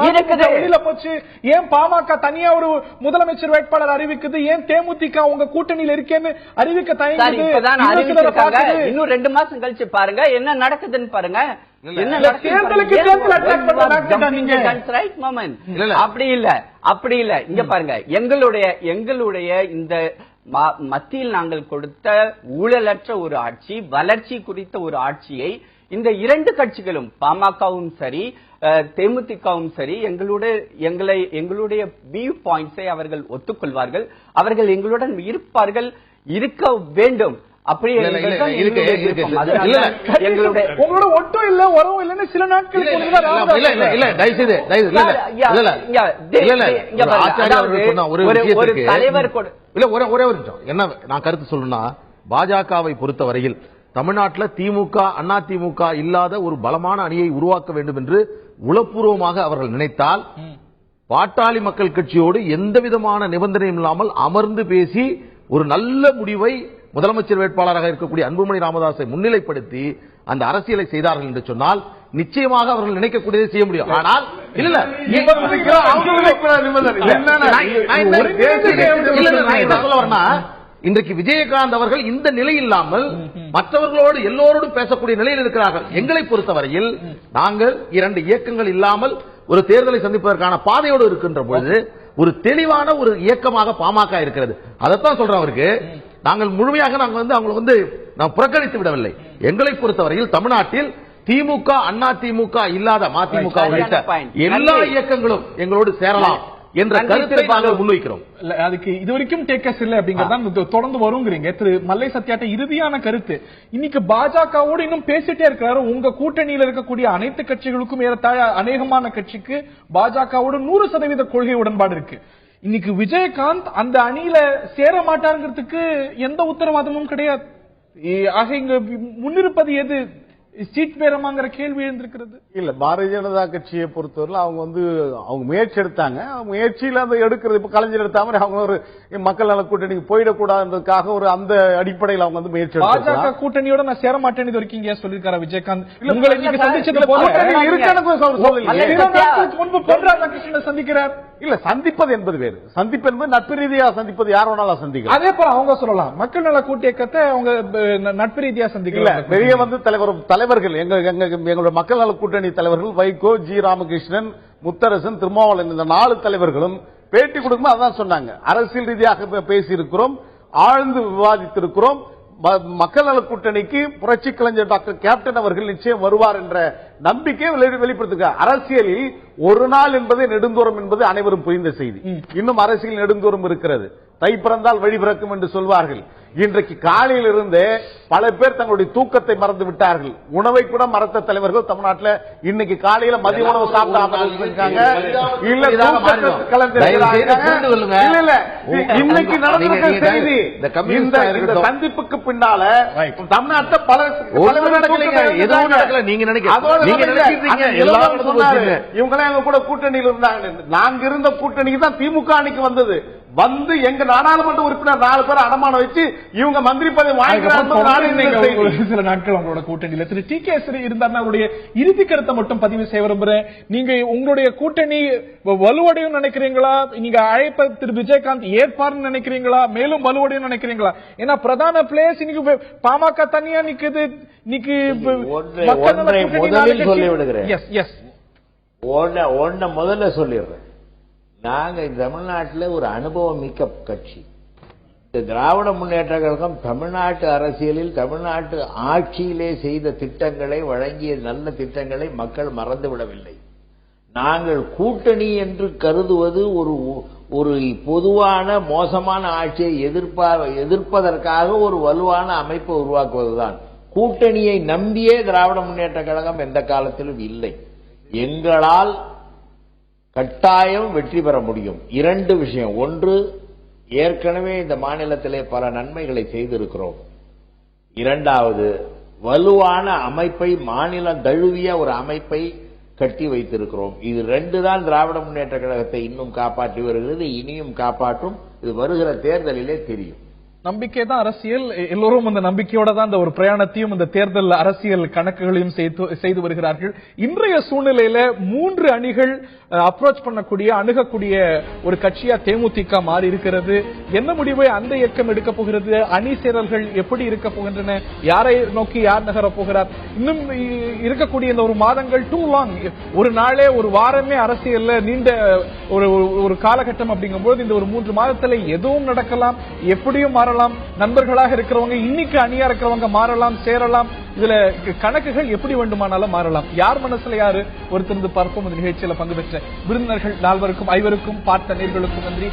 வெளியில போச்சு? ஏன் பாமக தனியா ஒரு முதலமைச்சர் வேட்பாளர் அறிவிக்குது? ஏன் தேமுதிக உங்க கூட்டணியில் இருக்கேன்னு அறிவிக்க தயங்குது? இன்னும் 2 மாசம் கழிச்சு பாருங்க என்ன நடக்குதுன்னு பாருங்க. அப்படி இல்ல. இங்க பாருங்க, எங்களுடைய இந்த மத்தியில் நாங்கள் கொடுத்த ஊழலற்ற ஒரு ஆட்சி, வளர்ச்சி குறித்த ஒரு ஆட்சியை இந்த 2 கட்சிகளும், பாமகவும் சரி தேமுதிகவும் சரி, எங்களுடைய வியூ பாயிண்ட்ஸை அவர்கள் ஒத்துக்கொள்வார்கள். அவர்கள் எங்களுடன் இருப்பார்கள், இருக்க வேண்டும். அப்படி உங்களோட ஒட்டும் இல்ல, உறவும் இல்லன்னு சில நாட்களுக்கு ஒரு தலைவர் ஒரே ஒரு நிமிஷம் என்ன நான் கருத்து சொல்லணும்னா, பாஜகவை பொறுத்தவரையில் தமிழ்நாட்டில் திமுக அண்ணா திமுக இல்லாத ஒரு பலமான அணியை உருவாக்க வேண்டும் என்று உளப்பூர்வமாக அவர்கள் நினைத்தால், பாட்டாளி மக்கள் கட்சியோடு எந்த விதமான நிபந்தனையும் இல்லாமல் அமர்ந்து பேசி ஒரு நல்ல முடிவை முதலமைச்சர் வேட்பாளராக இருக்கக்கூடிய அன்புமணி ராமதாஸை முன்னிலைப்படுத்தி அந்த அரசியலை செய்தார்கள் என்று சொன்னால் நிச்சயமாக அவர்கள் நினைக்கக்கூடியதை செய்ய முடியும். ஆனால் இல்ல இன்றைக்கு விஜயகாந்த் அவர்கள் இந்த நிலை இல்லாமல் மற்றவர்களோடு எல்லோரோடும் பேசக்கூடிய நிலையில் இருக்கிறார்கள். எங்களை பொறுத்தவரையில் நாங்கள் 2 இயக்கங்கள் இல்லாமல் ஒரு தேர்தலை சந்திப்பதற்கான பாதையோடு இருக்கின்ற பொழுது ஒரு தெளிவான ஒரு இயக்கமாக பாமக இருக்கிறது. அதைத்தான் சொல்றேன் அவருக்கு. நாங்கள் முழுமையாக நாங்கள் புறக்கணித்து விடவில்லை. எங்களை பொறுத்தவரையில் தமிழ்நாட்டில் திமுக அண்ணா திமுக இல்லாத மதிமுக உள்ளிட்ட எல்லா இயக்கங்களும் எங்களோடு சேரலாம் என்ற கருத்தை நாங்கள் முன்வைக்கிறோம். அதுக்கு இதுவரைக்கும் டேக்கஸ் இல்ல அப்படிங்கறத தொடர்ந்து வருங்கிறீங்க. திரு மல்லை சத்யாட்ட இறுதியான கருத்து, இன்னைக்கு பாஜகவோடு இன்னும் பேசிட்டே இருக்கிறாரு. உங்க கூட்டணியில் இருக்கக்கூடிய அனைத்து கட்சிகளுக்கும் ஏறத்தாழ அநேகமான கட்சிக்கு பாஜகவோடு 100% கொள்கை உடன்பாடு இருக்கு. இன்னைக்கு விஜயகாந்த் அந்த அணியில சேர மாட்டாருங்கிறதுக்கு எந்த உத்தரவாதமும் கிடையாது. ஆக இங்க முன்னிருப்பது எது? சீட் பேரமாங்கிற கேள்வி எழுந்திருக்கிறது. இல்ல, பாரதிய ஜனதா கட்சியை பொறுத்தவரை அவங்க முயற்சி எடுத்தாங்க. முயற்சியில அதை எடுக்கிறது இப்ப கலைஞர் எடுத்த மாதிரி அவங்க ஒரு மக்கள் நல கூட்டணிக்கு போயிடக்கூடாதுக்காக ஒரு அந்த அடிப்படையில் அவங்க வந்து முயற்சி எடுத்தாங்க. பாஜக கூட்டணியோட நான் சேர மாட்டேன் இது வரைக்கும் இங்க சொல்லிருக்காரு விஜயகாந்த். உங்களை நீங்க சந்திச்சது முன்பு பொன் ராதாகிருஷ்ணனை சந்திக்கிறார். இல்ல, சந்திப்பது என்பது வேறு. சந்திப்பு என்பது நட்பு ரீதியாக சந்திப்பது, யார் வேணாலும் சந்திக்கலாம். அதே போல அவங்க சொல்லலாம் மக்கள் நல கூட்டியக்கத்தை அவங்க நட்பு ரீதியாக சந்திக்கலாம். பெரிய வந்து தலைவர்கள் எங்களுடைய மக்கள் நல கூட்டணி தலைவர்கள் வைகோ, ஜி ராமகிருஷ்ணன், முத்தரசன், திருமாவளவன், இந்த 4 தலைவர்களும் பேட்டி கொடுக்கும்போது அதான் சொன்னாங்க. அரசியல் ரீதியாக பேசி இருக்கிறோம், ஆழ்ந்து விவாதித்திருக்கிறோம். மக்கள் நல கூட்டணிக்கு புரட்சி கலைஞர் டாக்டர் கேப்டன் அவர்கள் நிச்சயம் வருவார் என்ற நம்பிக்கை வெளிப்படுத்துக. அரசியலில் ஒரு நாள் என்பது நெடுந்தூரம் என்பது அனைவரும் புரிந்த செய்தி. இன்னும் அரசியல் நெடுந்தூரம் இருக்கிறது. தை பிறந்தால் வழி பிறக்கும் என்று சொல்வார்கள். இன்றைக்கு காலையில் இருந்து பல பேர் தங்களுடைய தூக்கத்தை மறந்து விட்டார்கள். உணவை கூட மறத்த தலைவர்கள் தமிழ்நாட்டில் இன்னைக்கு காலையில மதிய உணவு சாப்பிடாம இருக்காங்க. இன்னைக்கு நடந்திருக்கிற செய்தி, இந்த சந்திப்புக்கு பின்னால தமிழ்நாட்டில் பல இவங்களே எங்க கூட கூட்டணியில் இருந்தாங்க. நாங்க இருந்த கூட்டணிக்கு தான் திமுக அணிக்கு வந்தது. வந்து எங்க நாடாளுமன்ற உறுப்பினர் 4 பேர் அடமானம் வச்சு இவங்க மந்திரி பதவி வாங்கிக்கிறாங்க. சில நாட்கள் அவங்களோட கூட்டணியில திரு டி கே இருந்தார். அவருடைய இறுதி கருத்தை மட்டும் பதிவு செய்ய விரும்புறேன். நீங்க உங்களுடைய கூட்டணி வலுவடையும் நினைக்கிறீங்களா? நீங்க அழைப்ப திரு விஜயகாந்த் ஏற்பார்னு நினைக்கிறீங்களா? மேலும் வலுவடையும் நினைக்கிறீங்களா? ஏன்னா பிரதான பிளேஸ் இன்னைக்கு பாமக தனியா நிக்குது. இன்னைக்கு முதலில் சொல்லி விடுகிறேன். முதல்ல சொல்லிடுறேன். நாங்க தமிழ்நாட்டில் ஒரு அனுபவம் மிக்க கட்சி. இந்த திராவிட முன்னேற்ற கழகம் தமிழ்நாட்டு அரசியலில் தமிழ்நாட்டு ஆட்சியிலே செய்த திட்டங்களை, வழங்கிய நல்ல திட்டங்களை மக்கள் மறந்துவிடவில்லை. நாங்கள் கூட்டணி என்று கருதுவது ஒரு பொதுவான மோசமான ஆட்சியை எதிர்ப்பதற்காக ஒரு வலுவான அமைப்பை உருவாக்குவதுதான். கூட்டணியை நம்பியே திராவிட முன்னேற்ற கழகம் எந்த காலத்திலும் இல்லை. எங்களால் கட்டாயம் வெற்றி பெற முடியும். 2 விஷயம். ஒன்று, ஏற்கனவே இந்த மாநிலத்திலே பல நன்மைகளை செய்திருக்கிறோம். 2வது, வலுவான அமைப்பை, மாநிலம் தழுவிய ஒரு அமைப்பை கட்டி வைத்திருக்கிறோம். இது 2 தான் திராவிட முன்னேற்ற கழகத்தை இன்னும் காப்பாற்றி வருகிறது, இனியும் காப்பாற்றும். இது வருகிற தேர்தலிலே தெரியும். நம்பிக்கை தான் அரசியல். எல்லோரும் அந்த நம்பிக்கையோட தான் இந்த ஒரு பிரயாணத்தையும் இந்த தேர்தல் அரசியல் கணக்குகளையும் செய்து வருகிறார்கள். இன்றைய சூழ்நிலையில 3 அணிகள் அப்ரோச் பண்ணக்கூடிய, அணுகக்கூடிய ஒரு கட்சியா தேமுதிக மாறி இருக்கிறது. என்ன முடிவை அந்த இயக்கம் எடுக்க போகிறது? அணி சேரல்கள் எப்படி இருக்க போகின்றன? யாரை நோக்கி யார் நகர போகிறார்? இன்னும் இருக்கக்கூடிய இந்த ஒரு மாதங்கள் டூ லாங், ஒரு நாளே ஒரு வாரமே அரசியல்ல நீண்ட ஒரு காலகட்டம் அப்படிங்கும்போது இந்த ஒரு 3 மாதத்துல எதுவும் நடக்கலாம், எப்படியும் மாறலாம். நண்பர்களாக இருக்கிறவங்க, இன்னைக்கு அணியா இருக்கிறவங்க மாறலாம், சேரலாம். இதுல கணக்குகள் எப்படி வேண்டுமானாலும் மாறலாம். யார் மனசுல யாரு ஒருத்தருந்து பார்ப்போம். இந்த நிகழ்ச்சியில பங்கு பெற்ற விருந்தினர்கள் 4 5 பார்த்த நேயர்களுக்கும் நன்றி.